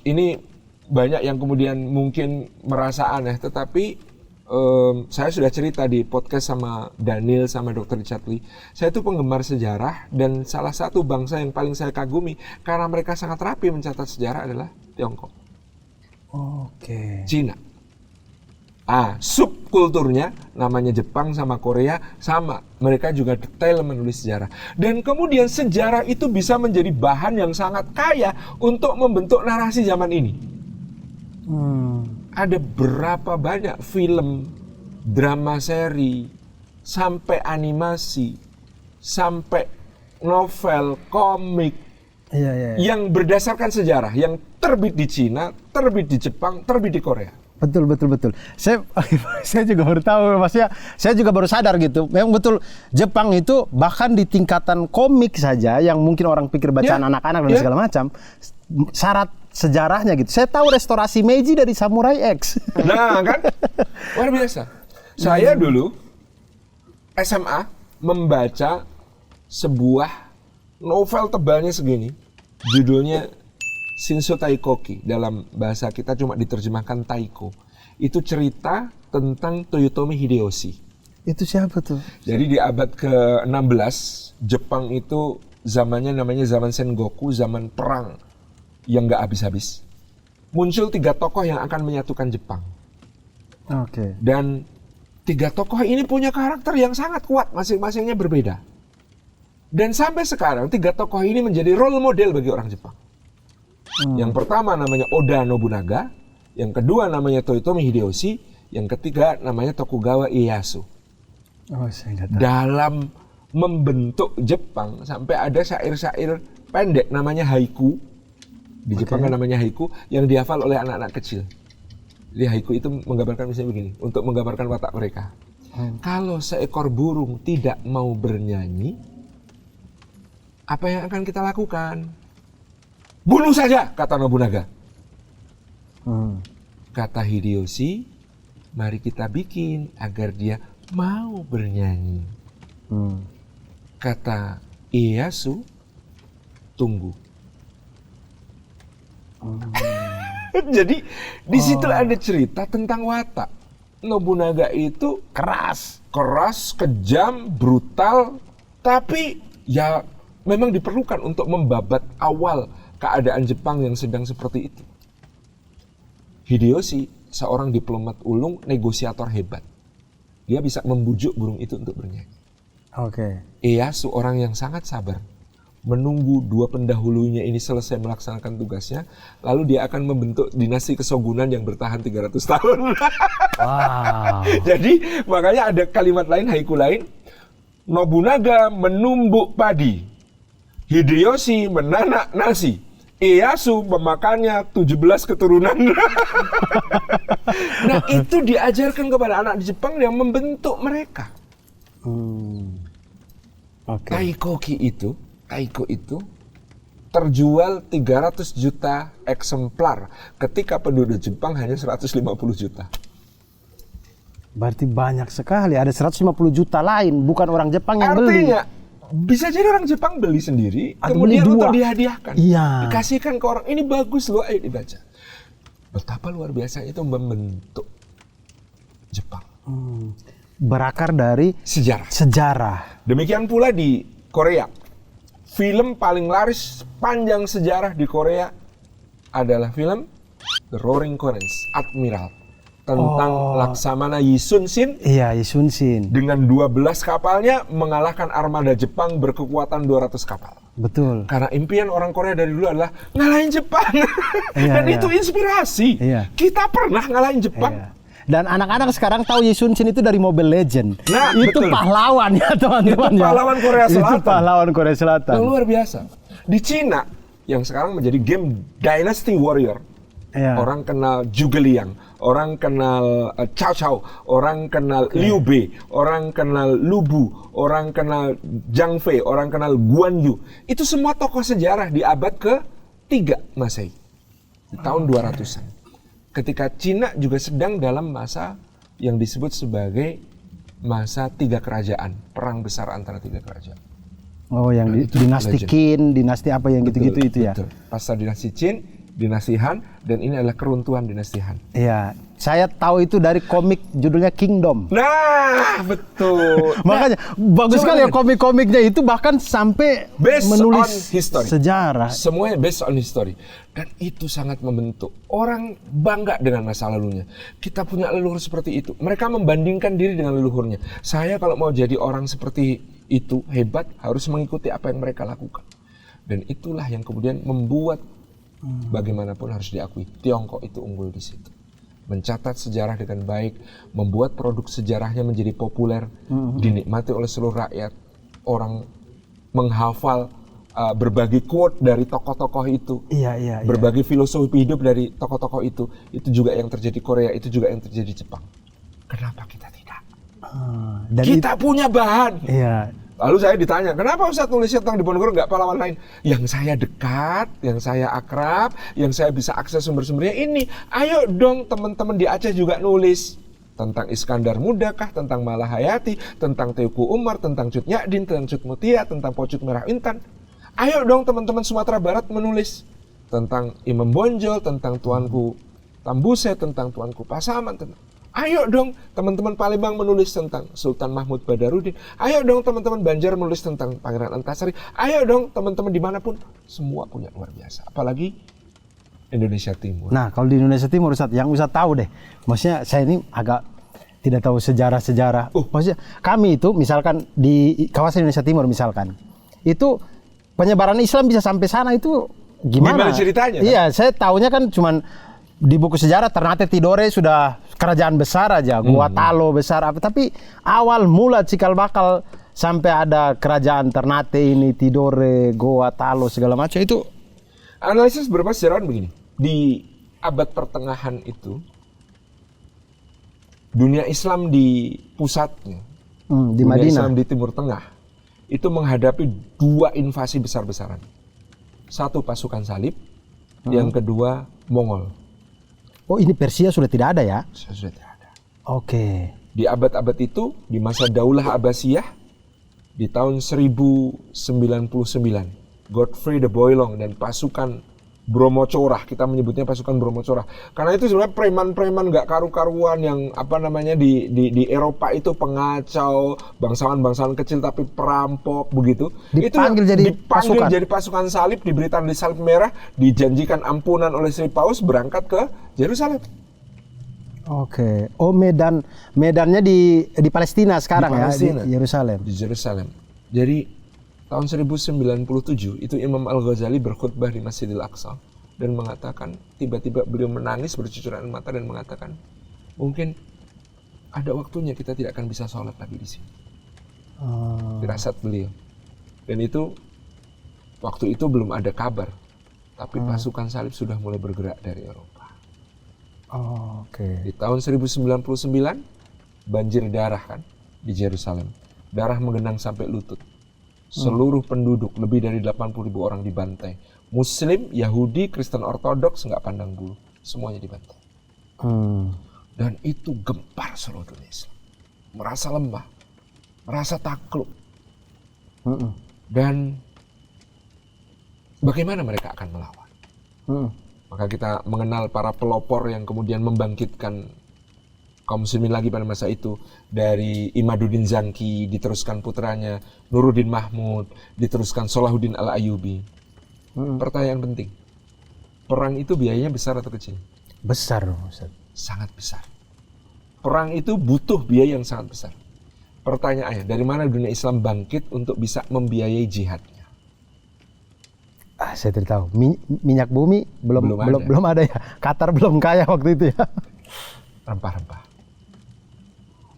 ini banyak yang kemudian mungkin merasa aneh, tetapi saya sudah cerita di podcast sama Daniel sama Dr. Richard Lee. Saya itu penggemar sejarah dan salah satu bangsa yang paling saya kagumi karena mereka sangat rapi mencatat sejarah adalah Tiongkok. Cina. Subkulturnya namanya Jepang sama Korea sama. Mereka juga detail menulis sejarah. Dan kemudian sejarah itu bisa menjadi bahan yang sangat kaya untuk membentuk narasi zaman ini. Ada berapa banyak film, drama seri, sampai animasi, sampai novel, komik yang berdasarkan sejarah, yang terbit di Cina, terbit di Jepang, terbit di Korea. Betul. Saya juga baru tahu, maksudnya saya juga baru sadar gitu. Memang betul Jepang itu bahkan di tingkatan komik saja yang mungkin orang pikir bacaan anak-anak dan segala macam, syarat sejarahnya gitu. Saya tahu restorasi Meiji dari Samurai X. Nah kan, luar biasa. Saya dulu SMA membaca sebuah novel tebalnya segini, judulnya Shinsho Taikoki, dalam bahasa kita cuma diterjemahkan Taiko. Itu cerita tentang Toyotomi Hideyoshi. Itu siapa tuh? Jadi di abad ke-16, Jepang itu zamannya namanya zaman Sengoku, zaman perang yang nggak habis-habis. Muncul 3 tokoh yang akan menyatukan Jepang. Dan 3 tokoh ini punya karakter yang sangat kuat, masing-masingnya berbeda. Dan sampai sekarang 3 tokoh ini menjadi role model bagi orang Jepang. Yang pertama namanya Oda Nobunaga, yang kedua namanya Toyotomi Hideyoshi, yang ketiga namanya Tokugawa Ieyasu. Dalam membentuk Jepang sampai ada syair-syair pendek namanya haiku. Di Jepang kan namanya haiku yang dihafal oleh anak-anak kecil. Jadi haiku itu menggambarkan misalnya begini, untuk menggambarkan watak mereka. Kalau seekor burung tidak mau bernyanyi, apa yang akan kita lakukan? Bunuh saja, kata Nobunaga. Kata Hideyoshi, mari kita bikin agar dia mau bernyanyi. Kata Ieyasu, tunggu. Jadi di situ ada cerita tentang watak. Nobunaga itu keras, kejam, brutal, tapi ya memang diperlukan untuk membabat awal keadaan Jepang yang sedang seperti itu. Hideyoshi, seorang diplomat ulung, negosiator hebat. Dia bisa membujuk burung itu untuk bernyanyi. Ieyasu, orang yang sangat sabar, menunggu 2 pendahulunya ini selesai melaksanakan tugasnya, lalu dia akan membentuk dinasti kesogunan yang bertahan 300 tahun. Jadi makanya ada kalimat lain, haiku lain, Nobunaga menumbuk padi, Hideyoshi menanak nasi, Ieyasu memakannya 17 keturunan. Nah itu diajarkan kepada anak di Jepang yang membentuk mereka. Taiko itu terjual 300 juta eksemplar ketika penduduk Jepang hanya 150 juta. Berarti banyak sekali, ada 150 juta lain, bukan orang Jepang yang beli. Artinya, bisa jadi orang Jepang beli sendiri, Atau kemudian beli dua. untuk dihadiahkan. Iya. Dikasihkan ke orang, ini bagus loh, ayo dibaca. Betapa luar biasa itu membentuk Jepang. Berakar dari Sejarah. Demikian pula di Korea. Film paling laris sepanjang sejarah di Korea adalah film The Roaring Queens, Admiral. Tentang Laksamana Yi Sun-shin. Iya, Yi Sun-shin. Dengan 12 kapalnya mengalahkan armada Jepang berkekuatan 200 kapal. Betul. Karena impian orang Korea dari dulu adalah ngalahin Jepang. Iya, Dan iya. itu inspirasi. Iya. Kita pernah ngalahin Jepang. Iya. Dan anak-anak sekarang tahu Yi Sun-shin itu dari Mobile Legend. Nah, itu betul. pahlawan ya teman-teman. Itu pahlawan Korea Selatan. Itu pahlawan Korea Selatan. Yang luar biasa. Di Cina, yang sekarang menjadi game Dynasty Warrior. Iya. Orang kenal Zhuge Liang, orang kenal Cao Cao, orang kenal Liu Bei, orang kenal Lu Bu, orang kenal Zhang Fei, orang kenal Guan Yu. Itu semua tokoh sejarah di abad ke-3 Masehi. Di tahun 200-an. Ketika Cina juga sedang dalam masa yang disebut sebagai masa 3 kerajaan, perang besar antara 3 kerajaan. Oh, yang dinasti Qin, dinasti apa yang gitu-gitu itu ya. Betul. Pasca dinasti Qin, dinasti Han, dan ini adalah keruntuhan dinasti Han. Iya, saya tahu itu dari komik judulnya Kingdom. Nah, betul. Makanya bagus sekali ya komik-komiknya itu, bahkan sampai Based menulis on history. sejarah. Semuanya based on history. Dan itu sangat membentuk. Orang bangga dengan masa lalunya. Kita punya leluhur seperti itu. Mereka membandingkan diri dengan leluhurnya. Saya kalau mau jadi orang seperti itu, hebat, harus mengikuti apa yang mereka lakukan. Dan itulah yang kemudian membuat bagaimanapun harus diakui, Tiongkok itu unggul di situ. Mencatat sejarah dengan baik, membuat produk sejarahnya menjadi populer, dinikmati oleh seluruh rakyat. Orang menghafal berbagai quote dari tokoh-tokoh itu, Iya. berbagai filosofi hidup dari tokoh-tokoh itu juga yang terjadi Korea, itu juga yang terjadi Jepang. Kenapa kita tidak? Dan Kita punya bahan. Iya. Lalu saya ditanya, kenapa Ustaz nulisnya tentang Diponegoro nggak pahlawan lain? Yang saya dekat, yang saya akrab, yang saya bisa akses sumber-sumbernya ini. Ayo dong teman-teman di Aceh juga nulis. Tentang Iskandar Muda kah, tentang Malahayati, tentang Teuku Umar, tentang Cut Nyadin, tentang Cut Mutia, tentang Pocut Merah Intan. Ayo dong teman-teman Sumatera Barat menulis. Tentang Imam Bonjol, tentang Tuanku Tambuse, tentang Tuanku Pasaman, tentang... Ayo dong teman-teman Palembang menulis tentang Sultan Mahmud Badarudin. Ayo dong teman-teman Banjar menulis tentang Pangeran Antasari. Ayo dong teman-teman dimanapun. Semua punya luar biasa. Apalagi Indonesia Timur. Nah, kalau di Indonesia Timur, Ustaz, yang Ustaz tahu deh. Maksudnya saya ini agak tidak tahu sejarah-sejarah. Maksudnya kami itu misalkan di kawasan Indonesia Timur misalkan, itu penyebaran Islam bisa sampai sana itu gimana? Gimana ceritanya? Iya, saya tahunya kan cuman di buku sejarah Ternate Tidore sudah kerajaan besar aja, Gua Talo besar apa, tapi awal mula cikal bakal sampai ada kerajaan Ternate ini, Tidore, Goa Talo segala macam itu. Analisis beberapa sejarawan begini, di abad pertengahan itu dunia Islam di pusatnya, Di dunia Madinah. Islam di Timur Tengah itu menghadapi 2 invasi besar-besaran. Satu pasukan salib, yang kedua Mongol. Oh, ini Persia sudah tidak ada ya? Sudah tidak ada. Oke. Di abad-abad itu, di masa Daulah Abbasiyah, di tahun 1099, Godfrey the Boilong dan pasukan Bromocorah, kita menyebutnya pasukan Bromocorah. Karena itu sebenarnya preman-preman nggak karu-karuan yang apa namanya di Eropa itu pengacau, bangsawan-bangsawan kecil tapi perampok begitu. Dipanggil itu jadi dipanggil pasukan. jadi pasukan salib, diberi tanda salib merah, dijanjikan ampunan oleh Sri Paus, berangkat ke Yerusalem. Oke. Oh, medannya di Palestina sekarang Di Palestina. ya, di Yerusalem. Di Yerusalem. Jadi tahun 1097 itu Imam Al-Ghazali berkhutbah di Masjidil Aqsa dan mengatakan, tiba-tiba beliau menangis bercucuran mata dan mengatakan, mungkin ada waktunya kita tidak akan bisa sholat lagi di sini. Firasat beliau. Dan itu waktu itu belum ada kabar, tapi pasukan salib sudah mulai bergerak dari Eropa. Oke. Di tahun 1099 banjir darah kan di Yerusalem. Darah menggenang sampai lutut. Seluruh penduduk lebih dari 80.000 orang dibantai. Muslim, Yahudi, Kristen Ortodoks nggak pandang bulu, semuanya dibantai. Dan itu gempar seluruh dunia Islam, merasa lemah, merasa takluk. Dan bagaimana mereka akan melawan? Maka kita mengenal para pelopor yang kemudian membangkitkan kaum muslimin lagi pada masa itu. Dari Imaduddin Zanki, diteruskan putranya Nuruddin Mahmud, diteruskan Salahuddin Al-Ayyubi. Pertanyaan penting, perang itu biayanya besar atau kecil? Besar dong, Ustaz. Sangat besar. Perang itu butuh biaya yang sangat besar. Pertanyaannya, dari mana dunia Islam bangkit untuk bisa membiayai jihadnya? Saya tidak tahu. Minyak bumi belum ada ya. Qatar belum kaya waktu itu ya. Rempah-rempah.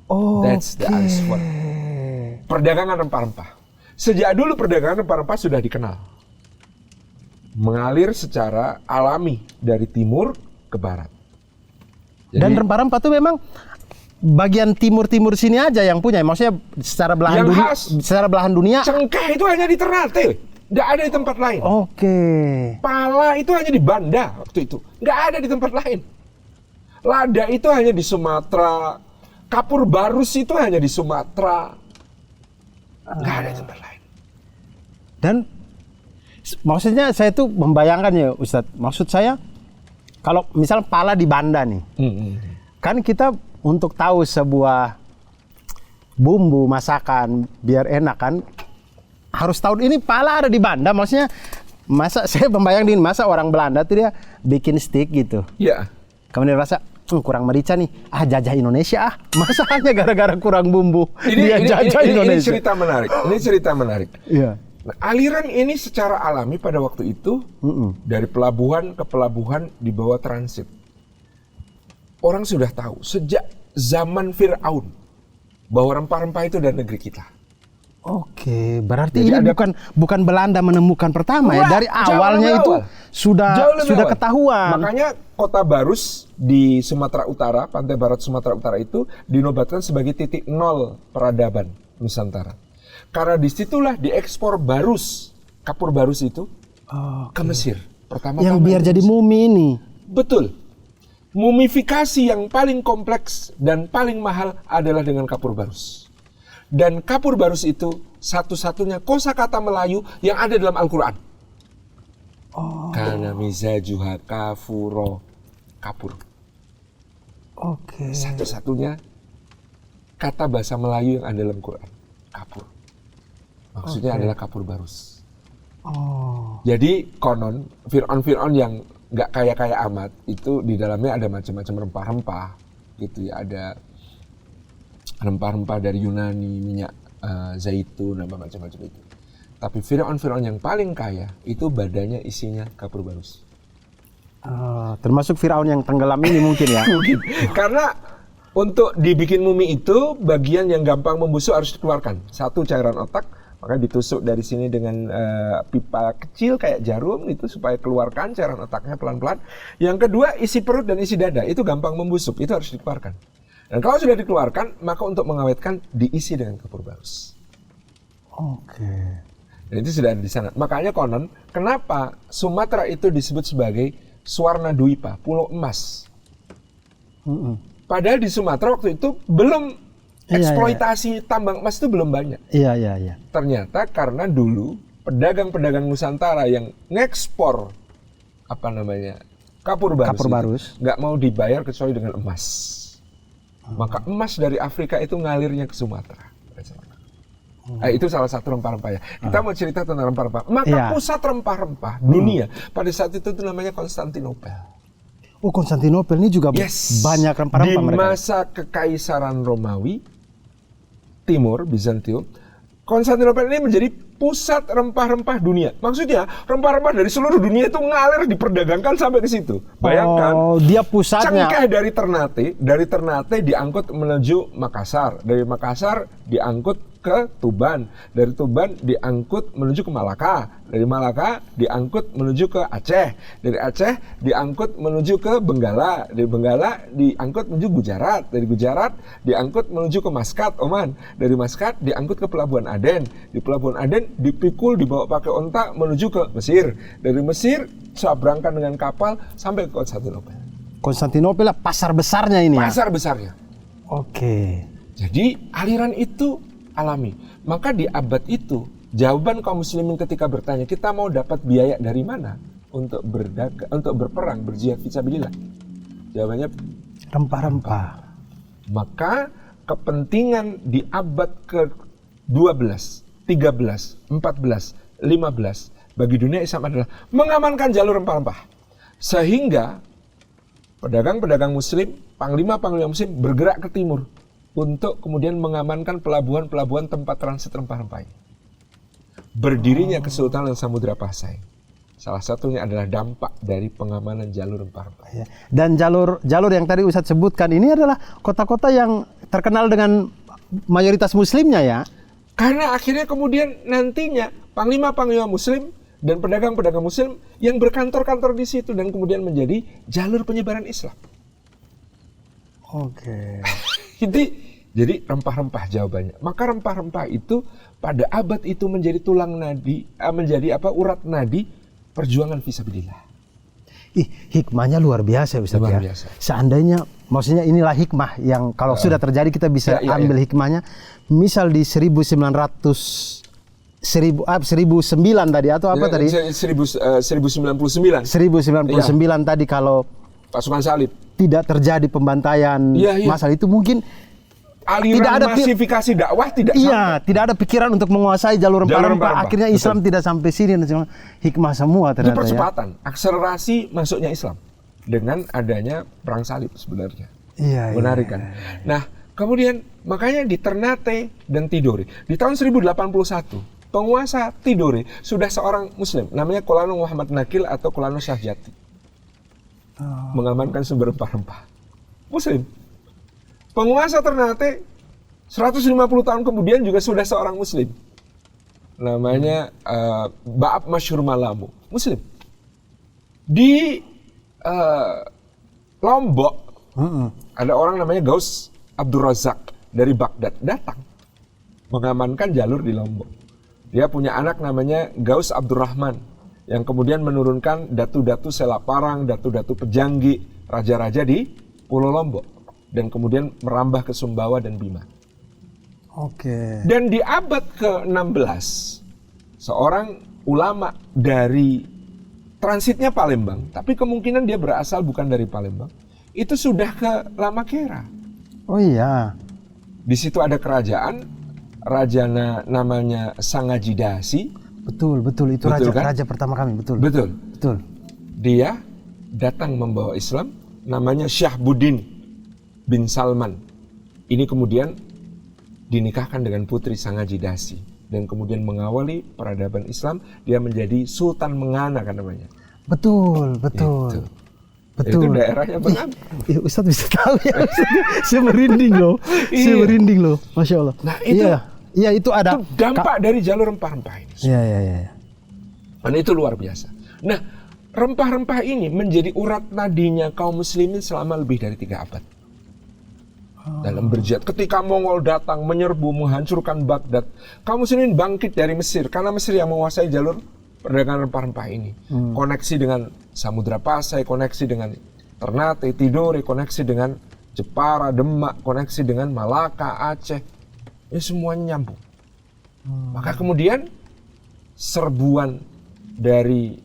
Oh, that's the answer. Perdagangan rempah-rempah. Sejak dulu perdagangan rempah-rempah sudah dikenal. Mengalir secara alami dari timur ke barat. Jadi, dan rempah-rempah itu memang bagian timur-timur sini aja yang punya. Maksudnya secara belahan dunia. Secara belahan dunia. Cengkeh itu hanya di Ternate. Nggak ada di tempat lain. Oke. Pala itu hanya di Banda waktu itu. Nggak ada di tempat lain. Lada itu hanya di Sumatera. Kapur barus itu hanya di Sumatera. Nggak ada di tempat lain. Dan maksudnya saya tuh membayangkan ya Ustadz. Maksud saya kalau misal pala di Banda nih. Kan kita untuk tahu sebuah bumbu masakan biar enak kan harus tahu ini pala ada di Banda. Maksudnya masa saya membayangin masa orang Belanda tuh dia bikin steak gitu. Iya. Kemudian rasa kurang merica nih. Jajah Indonesia Masa hanya gara-gara kurang bumbu dia jajah Indonesia. Ini cerita menarik. Ini cerita menarik. Iya. Nah, aliran ini secara alami pada waktu itu dari pelabuhan ke pelabuhan di bawah transit. Orang sudah tahu sejak zaman Fir'aun bahwa rempah-rempah itu dari negeri kita. Oke, berarti jadi ini bukan Belanda menemukan pertama ya. Dari awalnya itu sudah ketahuan. Makanya kota Barus di Sumatera Utara, pantai barat Sumatera Utara itu dinobatkan sebagai titik nol peradaban Nusantara. Karena disitulah diekspor barus, kapur barus itu ke Mesir. Pertama yang biar jadi mumi ini. Betul. Mumifikasi yang paling kompleks dan paling mahal adalah dengan kapur barus. Dan kapur barus itu satu-satunya kosakata Melayu yang ada dalam Al-Quran. Kana mizajuha kafuro, kapur. Oke. Satu-satunya kata bahasa Melayu yang ada dalam Quran, kapur. Maksudnya adalah kapur barus. Jadi konon Fir'aun yang nggak kaya-kaya amat itu di dalamnya ada macam-macam rempah-rempah gitu ya, ada rempah-rempah dari Yunani, minyak zaitun, dan macam-macam itu. Tapi Fir'aun yang paling kaya itu badannya isinya kapur barus. Termasuk Fir'aun yang tenggelam ini mungkin ya. Mungkin. Karena untuk dibikin mumi itu bagian yang gampang membusuk harus dikeluarkan. Satu, cairan otak, maka ditusuk dari sini dengan pipa kecil kayak jarum itu supaya keluarkan cairan otaknya pelan-pelan. Yang kedua, isi perut dan isi dada itu gampang membusuk, itu harus dikeluarkan. Dan kalau sudah dikeluarkan, maka untuk mengawetkan diisi dengan kapur barus. Oke. Dan itu sudah ada di sana. Makanya konon, kenapa Sumatera itu disebut sebagai Swarna Dwipa, pulau emas. Padahal di Sumatera waktu itu belum eksploitasi tambang emas itu belum banyak. Iya. Ternyata karena dulu pedagang-pedagang Nusantara yang ngekspor kapur barus nggak mau dibayar kecuali dengan emas. Maka emas dari Afrika itu ngalirnya ke Sumatera. Itu salah satu rempah-rempah ya. Kita mau cerita tentang rempah-rempah. Maka pusat rempah-rempah dunia pada saat itu namanya Konstantinopel. Oh, Konstantinopel ini juga banyak rempah-rempah di mereka. Di masa Kekaisaran Romawi Timur, Bizantium, Konstantinopel ini menjadi pusat rempah-rempah dunia. Maksudnya rempah-rempah dari seluruh dunia itu ngalir diperdagangkan sampai ke situ. Bayangkan. Dia pusatnya. Cengkeh dari Ternate diangkut menuju Makassar. Dari Makassar diangkut ke Tuban, dari Tuban diangkut menuju ke Malaka, dari Malaka diangkut menuju ke Aceh, dari Aceh diangkut menuju ke Benggala, dari Benggala diangkut menuju Gujarat, dari Gujarat diangkut menuju ke Maskat, Oman, dari Maskat diangkut ke Pelabuhan Aden, di Pelabuhan Aden dipikul dibawa pakai onta menuju ke Mesir, dari Mesir seberangkan dengan kapal sampai ke Konstantinopel. Konstantinopel pasar besarnya ini ya? Pasar besarnya. Oke. Jadi aliran itu alami. Maka di abad itu, jawaban kaum muslimin ketika bertanya, kita mau dapat biaya dari mana untuk berdagang, untuk berperang, berjihad fisabilillah? Jawabannya Rempah-rempah. Maka kepentingan di abad ke-12, 13, 14, 15 bagi dunia Islam adalah mengamankan jalur rempah-rempah. Sehingga pedagang-pedagang muslim, panglima-panglima muslim bergerak ke timur untuk kemudian mengamankan pelabuhan-pelabuhan tempat transit rempah-rempah ini. Berdirinya Kesultanan Samudra Pasai, salah satunya adalah dampak dari pengamanan jalur rempah-rempah. Ya. Dan jalur yang tadi Ustadz sebutkan ini adalah kota-kota yang terkenal dengan mayoritas muslimnya ya? Karena akhirnya kemudian nantinya panglima-panglima muslim dan pedagang-pedagang muslim yang berkantor-kantor di situ dan kemudian menjadi jalur penyebaran Islam. Oke. Jadi rempah-rempah jawabannya. Maka rempah-rempah itu pada abad itu menjadi tulang nadi, menjadi urat nadi perjuangan fisabilillah. Hikmahnya luar biasa Ustaz Luar ya. biasa. Seandainya, maksudnya inilah hikmah yang kalau sudah terjadi kita bisa ambil hikmahnya. Misal di 1909 tadi atau apa tadi? 1099. 1099 tadi kalau Pasukan salib. Tidak terjadi pembantaian masalah itu mungkin aliran tidak ada masifikasi dakwah tidak sampai. Tidak ada pikiran untuk menguasai jalur rempah-rempah. Akhirnya Islam tidak sampai sini. Hikmah semua ternyata. Itu percepatan, akselerasi masuknya Islam dengan adanya perang salib sebenarnya. Menarik kan? Nah, kemudian makanya di Ternate dan Tidore di tahun 1081 penguasa Tidore sudah seorang Muslim namanya Kolano Muhammad Nakil atau Kolano Syahjati. Mengamankan sumber rempah-rempah. Muslim. Penguasa Ternate 150 tahun kemudian juga sudah seorang Muslim. Namanya Ba'ab Masyhur Malamu. Muslim. Di Lombok ada orang namanya Gaus Abdul Razak dari Baghdad datang mengamankan jalur di Lombok. Dia punya anak namanya Gaus Abdurrahman yang kemudian menurunkan datu-datu Selaparang, datu-datu Pejanggi, raja-raja di Pulau Lombok. Dan kemudian merambah ke Sumbawa dan Bima. Oke. Dan di abad ke-16, seorang ulama dari transitnya Palembang, tapi kemungkinan dia berasal bukan dari Palembang, itu sudah ke Lamakera. Oh iya. Di situ ada kerajaan, rajana namanya Sangajidasi. Betul itu betul, raja pertama kami, betul. Dia datang membawa Islam, namanya Syahbuddin bin Salman. Ini kemudian dinikahkan dengan putri Sangajidasi dan kemudian mengawali peradaban Islam. Dia menjadi Sultan Mengana kan namanya. Betul. Itu daerahnya Bengan. Ustadz bisa tahu ya. Saya merinding loh. Masya Allah. Nah itu. Iya itu ada dampak dari jalur rempah-rempah ini. Iya. Dan itu luar biasa. Nah, rempah-rempah ini menjadi urat nadinya kaum muslimin selama lebih dari 3 abad. Dalam berjihad, ketika Mongol datang menyerbu, menghancurkan Baghdad, kaum muslimin bangkit dari Mesir karena Mesir yang menguasai jalur perdagangan rempah-rempah ini. Koneksi dengan Samudra Pasai, koneksi dengan Ternate, Tidore, koneksi dengan Jepara, Demak, koneksi dengan Malaka, Aceh. Ini semuanya nyambung. Maka kemudian serbuan dari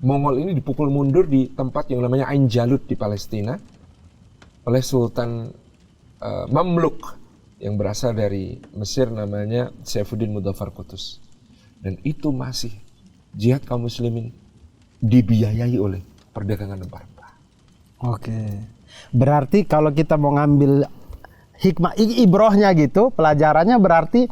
Mongol ini dipukul mundur di tempat yang namanya Ain Jalut di Palestina oleh Sultan Mamluk yang berasal dari Mesir namanya Saifuddin Muzaffar Qutus. Dan itu masih jihad kaum muslimin dibiayai oleh perdagangan rempah-rempah. Oke. Berarti kalau kita mau ngambil hikmah ibrohnya gitu, pelajarannya berarti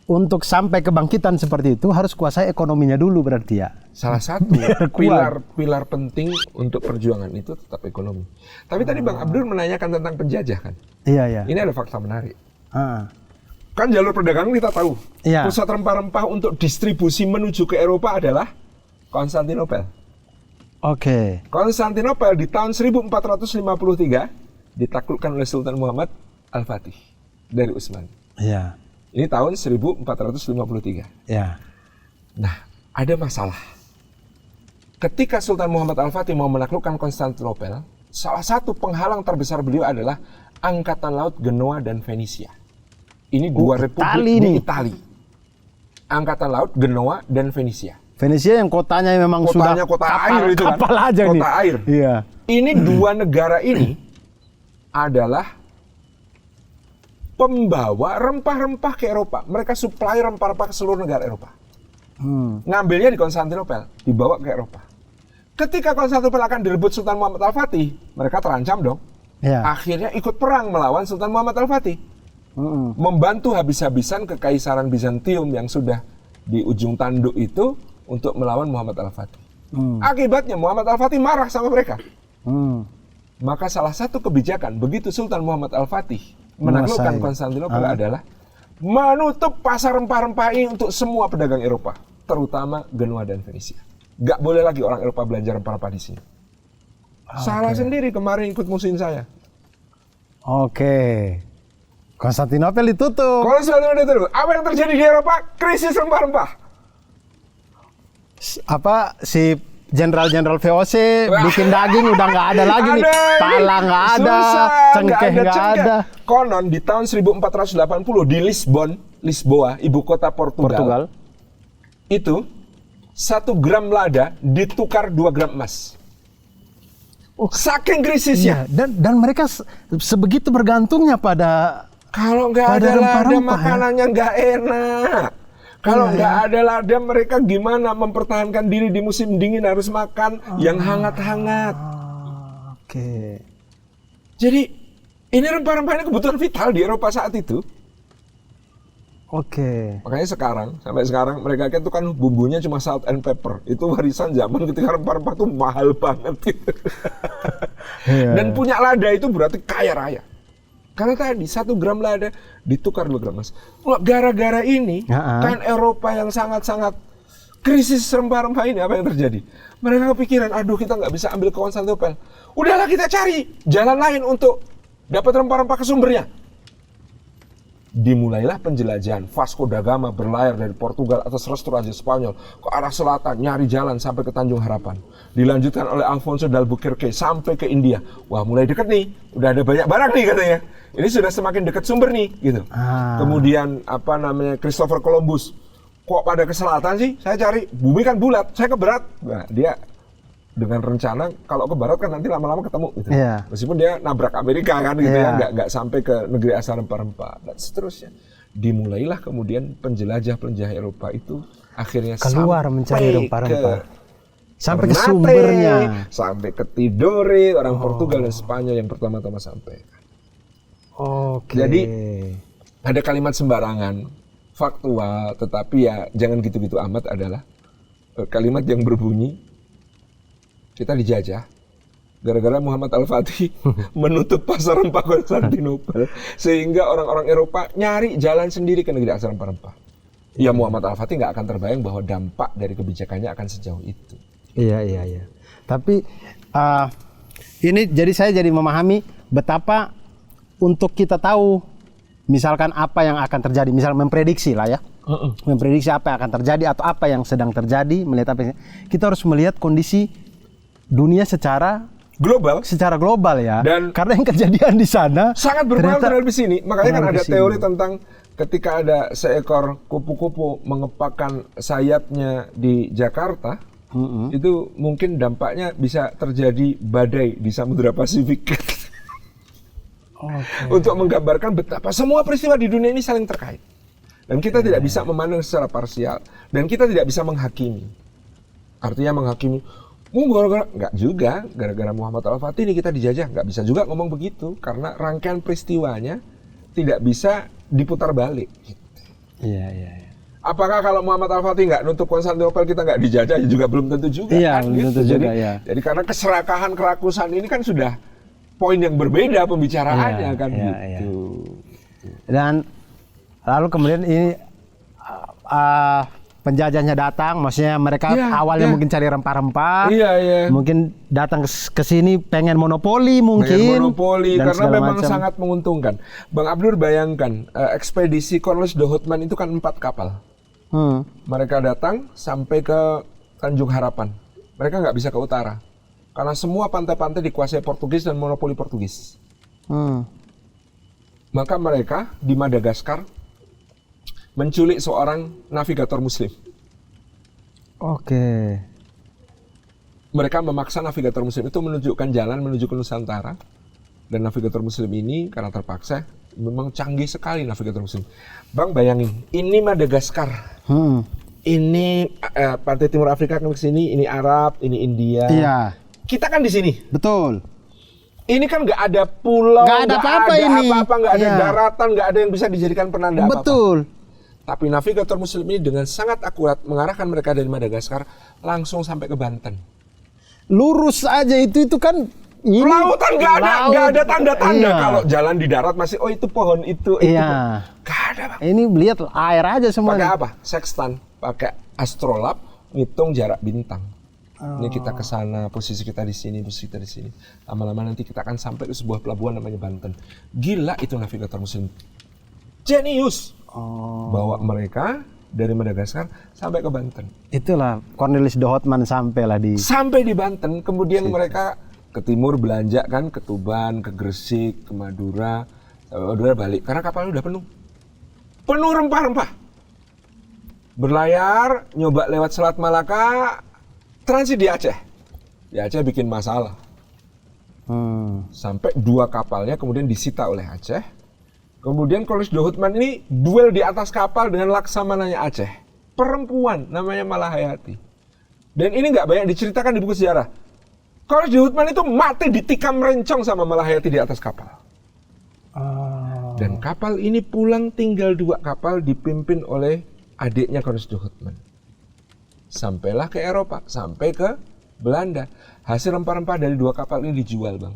untuk sampai kebangkitan seperti itu harus kuasai ekonominya dulu berarti ya. Salah satu pilar penting untuk perjuangan itu tetap ekonomi. Tapi tadi Bang Abdul menanyakan tentang penjajah kan? Iya. Ini ada fakta menarik. Kan jalur perdagangan kita tahu. Iya. Pusat rempah-rempah untuk distribusi menuju ke Eropa adalah Konstantinopel. Oke. Konstantinopel di tahun 1453 ditaklukkan oleh Sultan Muhammad Al-Fatih dari Utsmani. Iya. Ini tahun 1453. Iya. Nah, ada masalah. Ketika Sultan Muhammad Al-Fatih mau menaklukkan Konstantinopel, salah satu penghalang terbesar beliau adalah Angkatan Laut Genoa dan Venesia. Ini dua republik di Italia. Angkatan Laut Genoa dan Venesia. Venesia yang kotanya memang Kotanya sudah kota kapal, air itu kan. kapal aja Kota nih. air. Iya. Ini dua negara ini adalah pembawa rempah-rempah ke Eropa. Mereka supply rempah-rempah ke seluruh negara Eropa. Ngambilnya di Konstantinopel, dibawa ke Eropa. Ketika Konstantinopel akan direbut Sultan Muhammad Al-Fatih, mereka terancam dong. Iya. Akhirnya ikut perang melawan Sultan Muhammad Al-Fatih. Membantu habis-habisan Kekaisaran Bizantium yang sudah di ujung tanduk itu untuk melawan Muhammad Al-Fatih. Akibatnya Muhammad Al-Fatih marah sama mereka. Maka salah satu kebijakan begitu Sultan Muhammad Al-Fatih menaklukkan Konstantinopel adalah menutup pasar rempah-rempah ini untuk semua pedagang Eropa, terutama Genoa dan Venesia. Gak boleh lagi orang Eropa belanja rempah-rempah di sini. Salah sendiri kemarin ikut musuhin saya. Oke. Konstantinopel ditutup. Konstantinopel ditutup. Apa yang terjadi di Eropa? Krisis rempah-rempah. Apa si jenderal-jenderal VOC bikin daging udah nggak ada lagi nih. Pala nggak ada, cengkeh nggak ada. Konon di tahun 1480 di Lisboa, ibu kota Portugal. Itu 1 gram lada ditukar 2 gram emas. Saking krisisnya. Iya, dan mereka sebegitu bergantungnya pada kalau nggak ada lada makanannya nggak enak. Kalau nggak ada lada mereka gimana mempertahankan diri di musim dingin, harus makan yang hangat-hangat. Oke. Jadi ini rempah-rempah ini kebutuhan vital di Eropa saat itu. Oke. Makanya sampai sekarang mereka itu kan bumbunya cuma salt and pepper. Itu warisan zaman ketika rempah-rempah itu mahal banget. Dan punya lada itu berarti kaya raya. Karena tadi 1 gram lada ditukar 2 gram emas. Gara-gara ini kan Eropa yang sangat-sangat krisis rempah-rempah ini, apa yang terjadi? Mereka kepikiran, aduh kita nggak bisa ambil ke Konstantinopel. Udahlah kita cari jalan lain untuk dapat rempah-rempah ke sumbernya. Dimulailah penjelajahan. Vasco da Gama berlayar dari Portugal atas restu Raja Spanyol ke arah selatan, nyari jalan sampai ke Tanjung Harapan. Dilanjutkan oleh Alfonso d'Albuquerque sampai ke India. Wah, mulai deket nih, udah ada banyak barang nih katanya. Ini sudah semakin dekat sumber nih, gitu. Kemudian Christopher Columbus. Kok pada ke selatan sih? Saya cari, bumi kan bulat, saya ke barat. Nah, dia dengan rencana kalau ke barat kan nanti lama-lama ketemu gitu. Meskipun dia nabrak Amerika kan gitu ya, nggak sampai ke negeri asal rempah-rempah dan seterusnya. Dimulailah kemudian penjelajah-penjelajah Eropa itu akhirnya keluar mencari rempah-rempah. Sampai ke Ternate, sumbernya. Sampai ke Tidore, orang Portugal dan Spanyol yang pertama-tama sampai. Oke. Jadi ada kalimat sembarangan, faktual, tetapi ya jangan gitu-gitu amat adalah kalimat yang berbunyi kita dijajah gara-gara Muhammad Al-Fatih menutup pasar rempah Konstantinopel sehingga orang-orang Eropa nyari jalan sendiri ke negeri asal rempah-rempah. Ya Muhammad Al-Fatih nggak akan terbayang bahwa dampak dari kebijakannya akan sejauh itu. Iya. Tapi ini jadi saya jadi memahami betapa untuk kita tahu misalkan apa yang akan terjadi, misal memprediksi lah ya. Memprediksi apa yang akan terjadi atau apa yang sedang terjadi, melihat apa kita harus melihat kondisi dunia secara global ya. Dan karena yang kejadian di sana sangat berpengaruh terhadap di sini. Makanya kan ada teori tentang ketika ada seekor kupu-kupu mengepakkan sayapnya di Jakarta, itu mungkin dampaknya bisa terjadi badai di Samudra Pasifik. Untuk menggambarkan betapa semua peristiwa di dunia ini saling terkait. Dan kita tidak bisa memandang secara parsial. Dan kita tidak bisa menghakimi. Artinya menghakimi, nggak juga, gara-gara Muhammad Al-Fatih ini kita dijajah. Nggak bisa juga ngomong begitu. Karena rangkaian peristiwanya tidak bisa diputar balik. Iya. Apakah kalau Muhammad Al-Fatih nggak nutup Konstantinopel kita nggak dijajah? Juga belum tentu juga. Iya, kan, belum tentu gitu. juga ya. Jadi karena keserakahan, kerakusan ini kan sudah poin yang berbeda pembicaraannya kan gitu. Dan Lalu kemudian ini penjajahnya datang, maksudnya mereka awalnya mungkin cari rempah-rempah, mungkin datang ke sini pengen monopoli mungkin. Karena memang sangat menguntungkan. Bang Abdur bayangkan, ekspedisi Cornelis de Houtman itu kan 4 kapal. Mereka datang sampai ke Tanjung Harapan. Mereka nggak bisa ke utara, karena semua pantai-pantai dikuasai Portugis dan monopoli Portugis. Maka mereka di Madagaskar menculik seorang navigator muslim. Oke. Mereka memaksa navigator muslim itu menunjukkan jalan menuju ke Nusantara. Dan navigator muslim ini karena terpaksa, memang canggih sekali navigator muslim. Bang bayangin, ini Madagaskar. Ini pantai timur Afrika kan ke sini, ini Arab, ini India. Iya. Kita kan di sini. Betul. Ini kan nggak ada pulau, nggak ada apa-apa ini. Nggak ada daratan, nggak ada yang bisa dijadikan penanda apa-apa. Betul. Tapi navigator muslim ini dengan sangat akurat mengarahkan mereka dari Madagaskar langsung sampai ke Banten. Lurus aja itu kan ini lautan nggak ada tanda-tanda. Kalau jalan di darat masih itu pohon itu. Nggak ada, Bang. Ini lihat air aja semuanya. Pakai apa? Sextant, pakai astrolab, ngitung jarak bintang. Ini kita ke sana, posisi kita di sini, posisi kita di sini. Lama-lama nanti kita akan sampai ke sebuah pelabuhan namanya Banten. Gila itu navigator muslim. Jenius. Bawa mereka dari Madagaskar sampai ke Banten. Itulah Cornelis de Houtman sampai di Banten. Kemudian mereka ke timur belanja kan, ke Tuban, ke Gresik, ke Madura. Madura balik karena kapalnya udah penuh rempah-rempah. Berlayar, nyoba lewat Selat Malaka, transit di Aceh. Di Aceh bikin masalah. Sampai 2 kapalnya kemudian disita oleh Aceh. Kemudian Cornelis de Houtman ini duel di atas kapal dengan laksamananya Aceh. Perempuan namanya Malahayati. Dan ini nggak banyak diceritakan di buku sejarah. Cornelis de Houtman itu mati ditikam rencong sama Malahayati di atas kapal. Dan kapal ini pulang tinggal 2 kapal dipimpin oleh adiknya Cornelis de Houtman. Sampailah ke Eropa, sampai ke Belanda. Hasil rempah-rempah dari 2 kapal ini dijual, Bang.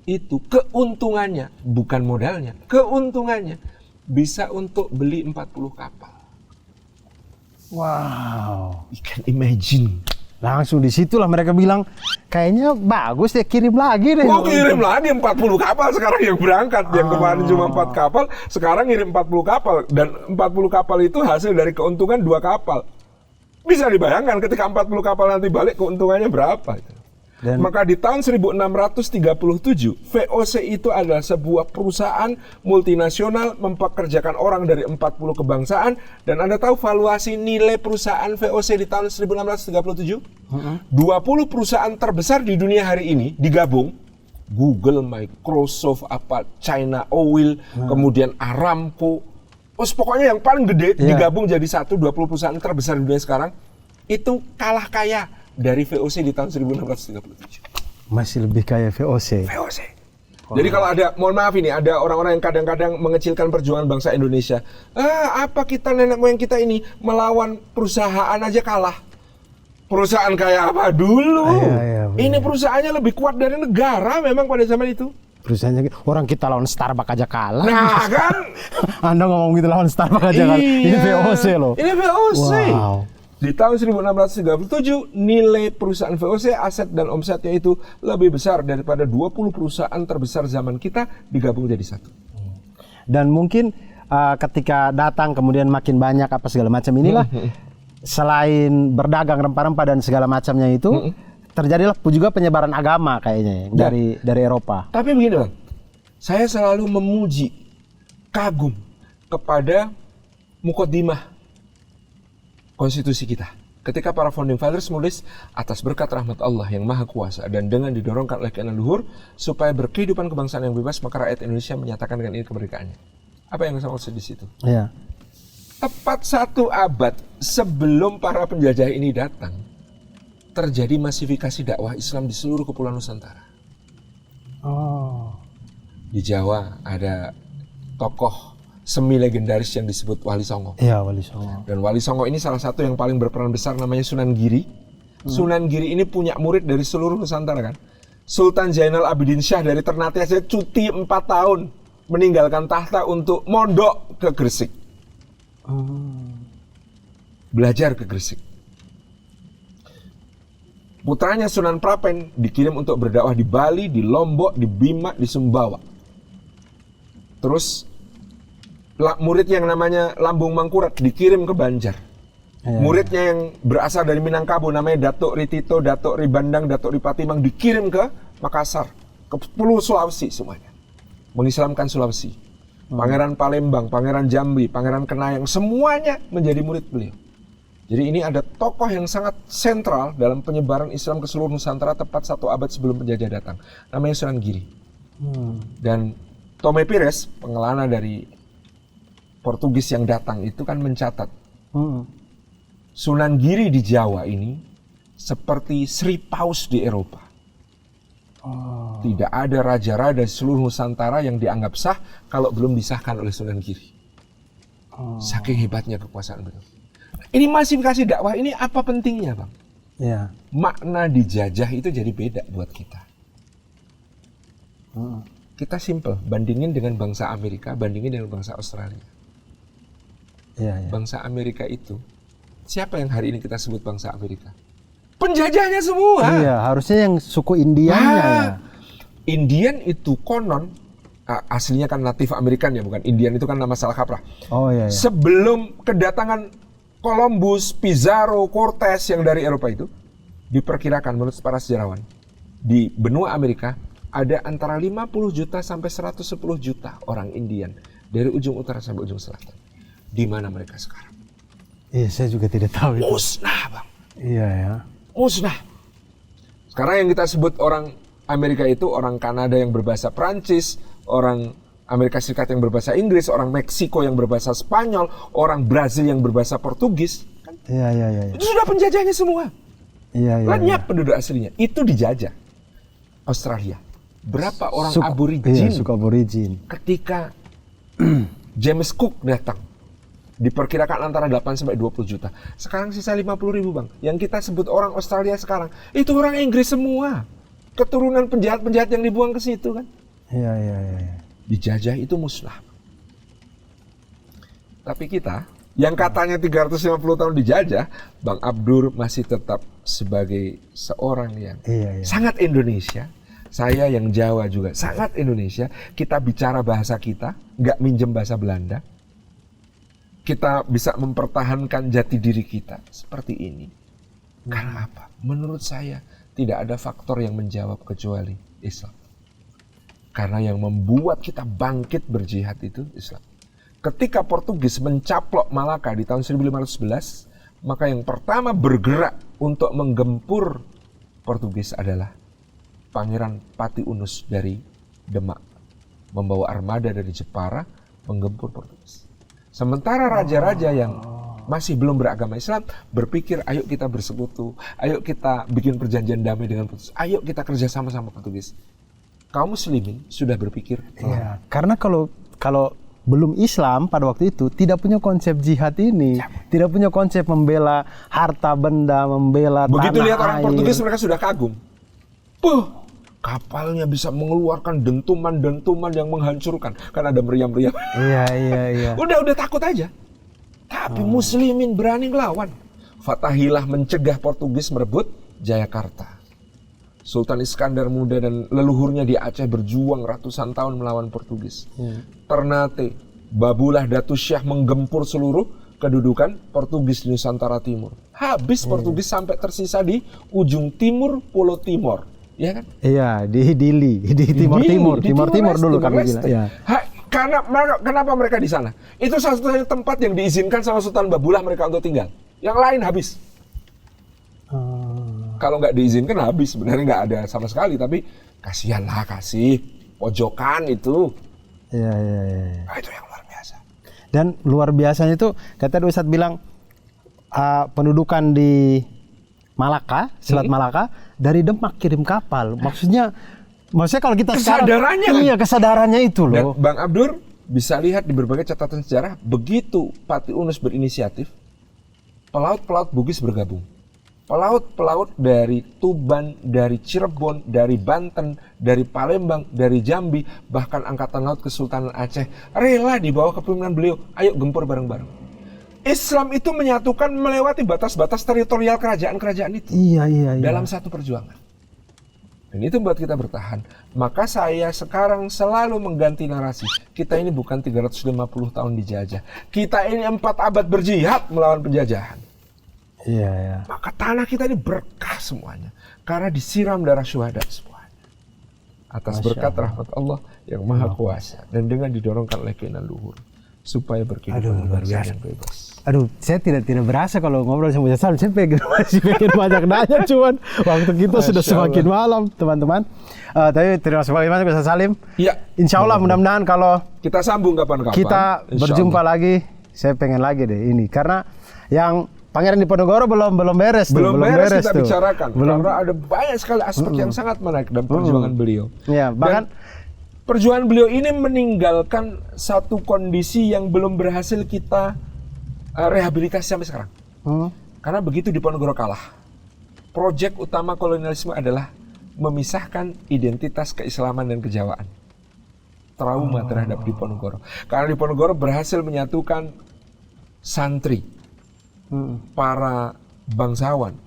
Itu keuntungannya, bukan modalnya, keuntungannya bisa untuk beli 40 kapal. Wow, You can imagine. Langsung disitulah mereka bilang, kayaknya bagus ya, kirim lagi deh. Kirim lagi 40 kapal sekarang yang berangkat. Yang kemarin cuma 4 kapal, sekarang ngirim 40 kapal. Dan 40 kapal itu hasil dari keuntungan 2 kapal. Bisa dibayangkan ketika 40 kapal nanti balik keuntungannya berapa. Maka di tahun 1637, VOC itu adalah sebuah perusahaan multinasional mempekerjakan orang dari 40 kebangsaan. Dan Anda tahu valuasi nilai perusahaan VOC di tahun 1637? 20 perusahaan terbesar di dunia hari ini digabung. Google, Microsoft, China Oil, kemudian Aramco. Pokoknya yang paling gede digabung jadi 20 perusahaan terbesar di dunia sekarang. Itu kalah kaya dari VOC di tahun 1637. Masih lebih kaya VOC. Jadi kalau ada, mohon maaf ini, ada orang-orang yang kadang-kadang mengecilkan perjuangan bangsa Indonesia. Apa kita nenek moyang kita ini melawan perusahaan aja kalah. Perusahaan kayak apa dulu? Ini perusahaannya lebih kuat dari negara memang pada zaman itu. Perusahaannya, orang kita lawan Starbucks aja kalah. Nah kan? Anda ngomong gitu lawan Starbucks aja kalah. Ini VOC loh. Ini VOC. Wow. Di tahun 1637, nilai perusahaan VOC, aset dan omsetnya itu lebih besar daripada 20 perusahaan terbesar zaman kita digabung jadi 1. Dan mungkin ketika datang kemudian makin banyak apa segala macam inilah, selain berdagang rempah-rempah dan segala macamnya itu, terjadilah juga penyebaran agama kayaknya dari Eropa. Tapi begini Bang, saya selalu memuji, kagum kepada mukaddimah konstitusi kita. Ketika para founding fathers menulis atas berkat rahmat Allah yang maha kuasa dan dengan didorongkan oleh keinginan luhur supaya berkehidupan kebangsaan yang bebas, maka rakyat Indonesia menyatakan dengan ini kemerdekaannya. Apa yang saya maksud di situ? Iya. Tepat 1 abad sebelum para penjajah ini datang, terjadi masifikasi dakwah Islam di seluruh kepulauan Nusantara. Di Jawa ada tokoh semi legendaris yang disebut Wali Songo. Iya, Wali Songo. Dan Wali Songo ini salah satu yang paling berperan besar namanya Sunan Giri. Sunan Giri ini punya murid dari seluruh Nusantara kan. Sultan Zainal Abidin Syah dari Ternate aja cuti 4 tahun meninggalkan tahta untuk mondok ke Gresik. Belajar ke Gresik. Putranya Sunan Prapen dikirim untuk berdakwah di Bali, di Lombok, di Bima, di Sumbawa. Terus murid yang namanya Lambung Mangkurat dikirim ke Banjar. Muridnya yang berasal dari Minangkabau namanya Datuk Ritito, Datuk Ribandang, Datuk Ripatimang dikirim ke Makassar, ke Pulau Sulawesi semuanya. Mengislamkan Sulawesi. Pangeran Palembang, Pangeran Jambi, Pangeran Kenayang, semuanya menjadi murid beliau. Jadi ini ada tokoh yang sangat sentral dalam penyebaran Islam ke seluruh Nusantara tepat 1 abad sebelum penjajah datang. Namanya Sunan Giri. Dan Tomé Pires, pengelana dari Portugis yang datang itu kan mencatat Sunan Giri di Jawa ini seperti Sri Paus di Eropa. Tidak ada raja-raja di seluruh Nusantara yang dianggap sah kalau belum disahkan oleh Sunan Giri. Saking hebatnya kekuasaan beliau. Ini masifikasi dakwah ini apa pentingnya, Bang? Ya. Makna dijajah itu jadi beda buat kita. Kita simple, bandingin dengan bangsa Amerika, bandingin dengan bangsa Australia. Bangsa Amerika itu, siapa yang hari ini kita sebut bangsa Amerika? Penjajahnya semua. Iya, harusnya yang suku Indiannya ya. Indian itu konon, aslinya kan natif Amerikan ya, bukan Indian itu kan nama salah kaprah. Iya. Sebelum kedatangan Columbus, Pizarro, Cortez yang dari Eropa itu, diperkirakan menurut para sejarawan, di benua Amerika ada antara 50 juta sampai 110 juta orang Indian dari ujung utara sampai ujung selatan. Di mana mereka sekarang? Iya, saya juga tidak tahu itu. Musnah, Bang. Iya ya. Musnah. Sekarang yang kita sebut orang Amerika itu orang Kanada yang berbahasa Prancis, orang Amerika Serikat yang berbahasa Inggris, orang Meksiko yang berbahasa Spanyol, orang Brazil yang berbahasa Portugis. Iya. Itu sudah penjajahnya semua. Iya. Lenyap penduduk aslinya. Itu dijajah. Australia. Berapa orang aborigin? Suku aborigin. Ketika James Cook datang. Diperkirakan antara 8 sampai 20 juta. Sekarang sisa 50 ribu, Bang. Yang kita sebut orang Australia sekarang, itu orang Inggris semua. Keturunan penjahat-penjahat yang dibuang ke situ kan. Iya. Dijajah itu musnah. Tapi kita, yang katanya 350 tahun dijajah, Bang Abdur masih tetap sebagai seorang yang sangat Indonesia. Saya yang Jawa juga sangat Indonesia. Kita bicara bahasa kita, nggak minjem bahasa Belanda. Kita bisa mempertahankan jati diri kita seperti ini. Karena apa? Menurut saya tidak ada faktor yang menjawab kecuali Islam. Karena yang membuat kita bangkit berjihad itu Islam. Ketika Portugis mencaplok Malaka di tahun 1511, maka yang pertama bergerak untuk menggempur Portugis adalah Pangeran Pati Unus dari Demak. Membawa armada dari Jepara menggempur Portugis. Sementara raja-raja yang masih belum beragama Islam berpikir, ayo kita bersekutu, ayo kita bikin perjanjian damai dengan Portugis, ayo kita kerja sama-sama Portugis. Kaum muslimin sudah berpikir. Iya, karena kalau belum Islam pada waktu itu tidak punya konsep jihad ini, tidak punya konsep membela harta benda, membela begitu tanah lihat orang air. Portugis mereka sudah kagum. Kapalnya bisa mengeluarkan dentuman-dentuman yang menghancurkan. Kan ada meriam-meriam. Iya. Udah takut aja. Tapi muslimin berani ngelawan. Fatahillah mencegah Portugis merebut Jayakarta. Sultan Iskandar Muda dan leluhurnya di Aceh berjuang ratusan tahun melawan Portugis. Ternate, Babulah Datu Syah menggempur seluruh kedudukan Portugis di Nusantara Timur. Habis Portugis sampai tersisa di ujung timur Pulau Timor. Ya kan? Iya, di Dili, di Timur Timur dulu kami bilang. Ya. Kenapa mereka di sana? Itu satu-satunya tempat yang diizinkan sama Sultan Babulah mereka untuk tinggal. Yang lain habis. Kalau nggak diizinkan habis, sebenarnya nggak ada sama sekali. Tapi kasihanlah, kasih pojokan itu. Iya. Itu yang luar biasa. Dan luar biasanya itu, kata Ustadz bilang pendudukan di Malaka, Selat Malaka, dari Demak kirim kapal. Maksudnya kalau kita kesadarannya sekarang, iya kesadarannya itu loh. Dan Bang Abdur bisa lihat di berbagai catatan sejarah, begitu Pati Unus berinisiatif, pelaut-pelaut Bugis bergabung. Pelaut-pelaut dari Tuban, dari Cirebon, dari Banten, dari Palembang, dari Jambi, bahkan Angkatan Laut Kesultanan Aceh rela di bawah kepemimpinan beliau. Ayo gempur bareng-bareng. Islam itu menyatukan melewati batas-batas teritorial kerajaan-kerajaan itu. Iya. Dalam satu perjuangan. Dan itu membuat kita bertahan. Maka saya sekarang selalu mengganti narasi. Kita ini bukan 350 tahun dijajah. Kita ini 4 abad berjihad melawan penjajahan. Iya. Maka tanah kita ini berkah semuanya. Karena disiram darah syuhada semuanya. Atas berkat rahmat Allah yang maha kuasa. Dan dengan didorongkan oleh keinginan luhur. Supaya berkehidupan luar biasa. yang bebas. Aduh, saya tidak berasa kalau ngobrol sama Ustaz Salim. Saya masih pengen banyak nanya, cuman waktu kita sudah semakin malam, teman-teman. Tapi terima kasih banyak Ustaz Salim. Iya. Insya Allah mudah-mudahan kalau kita sambung kapan-kapan. Kita berjumpa lagi, saya pengen lagi deh ini. Karena yang Pangeran Diponegoro belum beres tuh. Belum beres kita tuh. bicarakan. Karena ada banyak sekali aspek yang sangat menarik dalam perjuangan beliau. Ya, bahkan perjuangan beliau ini meninggalkan satu kondisi yang belum berhasil kita rehabilitasi sampai sekarang. Karena begitu Diponegoro kalah, proyek utama kolonialisme adalah memisahkan identitas keislaman dan kejawaan. Trauma terhadap Diponegoro. Karena Diponegoro berhasil menyatukan santri, para bangsawan,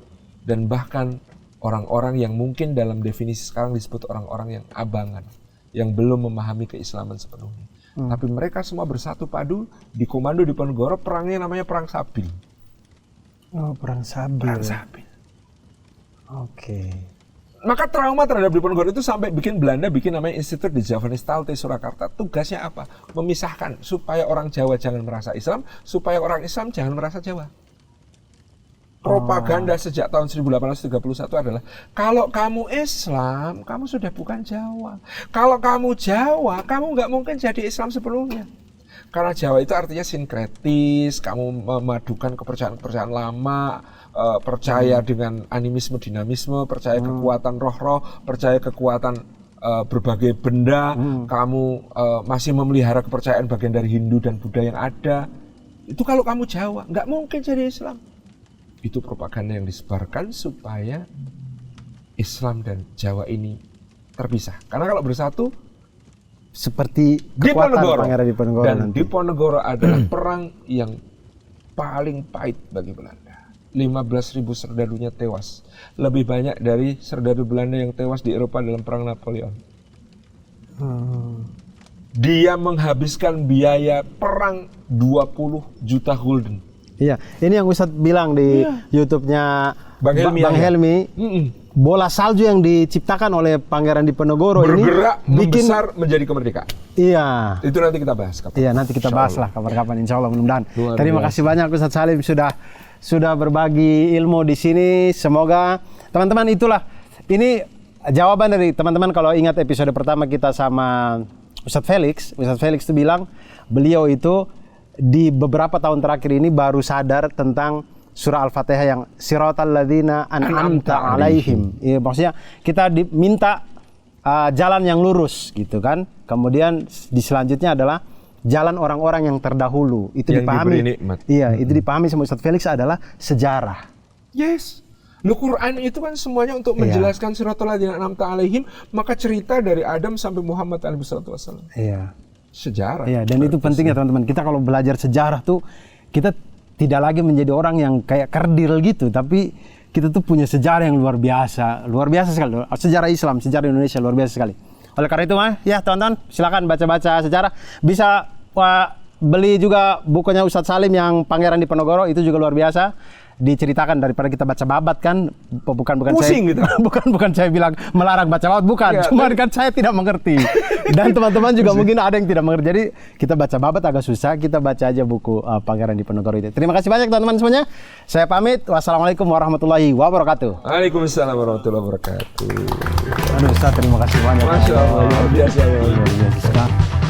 dan bahkan orang-orang yang mungkin dalam definisi sekarang disebut orang-orang yang abangan, yang belum memahami keislaman sepenuhnya. Tapi mereka semua bersatu padu di komando Diponegoro, perangnya namanya Perang Sabil. Oh, Perang Sabil. Perang Sabil. Oke. Maka trauma terhadap Diponegoro itu sampai Belanda bikin namanya Institut di Javanestalte Surakarta. Tugasnya apa? Memisahkan supaya orang Jawa jangan merasa Islam, supaya orang Islam jangan merasa Jawa. Propaganda sejak tahun 1831 adalah kalau kamu Islam, kamu sudah bukan Jawa. Kalau kamu Jawa, kamu nggak mungkin jadi Islam sepenuhnya. Karena Jawa itu artinya sinkretis, kamu memadukan kepercayaan-kepercayaan lama, percaya dengan animisme, dinamisme, percaya kekuatan roh-roh, percaya kekuatan berbagai benda, kamu masih memelihara kepercayaan bagian dari Hindu dan Buddha yang ada. Itu kalau kamu Jawa, nggak mungkin jadi Islam. Itu propaganda yang disebarkan supaya Islam dan Jawa ini terpisah. Karena kalau bersatu, seperti kekuatan Pangeran Diponegoro dan nanti. Diponegoro adalah perang yang paling pahit bagi Belanda. 15.000 serdarunya tewas. Lebih banyak dari serdadu Belanda yang tewas di Eropa dalam perang Napoleon. Dia menghabiskan biaya perang 20 juta gulden. Iya, ini yang Ustadz bilang di YouTube-nya Bang Helmi. Bola salju yang diciptakan oleh Pangeran Diponegoro bergerak ini bikin membesar menjadi kemerdekaan. Iya. Itu nanti kita bahas kapan. Iya, nanti kita bahas lah kapan-kapan, insya Allah, mudah-mudahan. Terima kasih banyak Ustadz Salim sudah berbagi ilmu di sini. Semoga teman-teman, itulah ini jawaban dari teman-teman. Kalau ingat episode pertama kita sama Ustadz Felix itu bilang beliau itu di beberapa tahun terakhir ini baru sadar tentang surah Al-Fatihah yang siratal ladzina an'amta alaihim. Ya, maksudnya kita diminta jalan yang lurus gitu kan. Kemudian di selanjutnya adalah jalan orang-orang yang terdahulu. Itu yang dipahami. Iya, itu dipahami sama Ustadz Felix adalah sejarah. Yes. Lu Quran itu kan semuanya untuk menjelaskan siratal ladzina an'amta alaihim, maka cerita dari Adam sampai Muhammad alaihi wasallam. Iya. Sejarah. Iya, dan itu penting ya teman-teman. Kita kalau belajar sejarah tuh kita tidak lagi menjadi orang yang kayak kerdil gitu, tapi kita tuh punya sejarah yang luar biasa sekali. Sejarah Islam, sejarah Indonesia luar biasa sekali. Oleh karena itu ya teman-teman, silakan baca-baca sejarah. Bisa beli juga bukunya Ustadz Salim yang Pangeran Diponegoro, itu juga luar biasa. Diceritakan daripada kita baca babat kan, bukan pusing saya gitu. bukan saya bilang melarang baca babat, bukan, ya, cuman kan saya tidak mengerti dan teman-teman juga mungkin ada yang tidak mengerti, jadi kita baca babat agak susah, kita baca aja buku Pangeran Diponegoro itu. Terima kasih banyak teman-teman semuanya, saya pamit, wassalamualaikum warahmatullahi wabarakatuh. Waalaikumsalam warahmatullahi wabarakatuh. Aduh Ustaz, terima kasih banyak. Masya Allah, luar biasa. Luar biasa.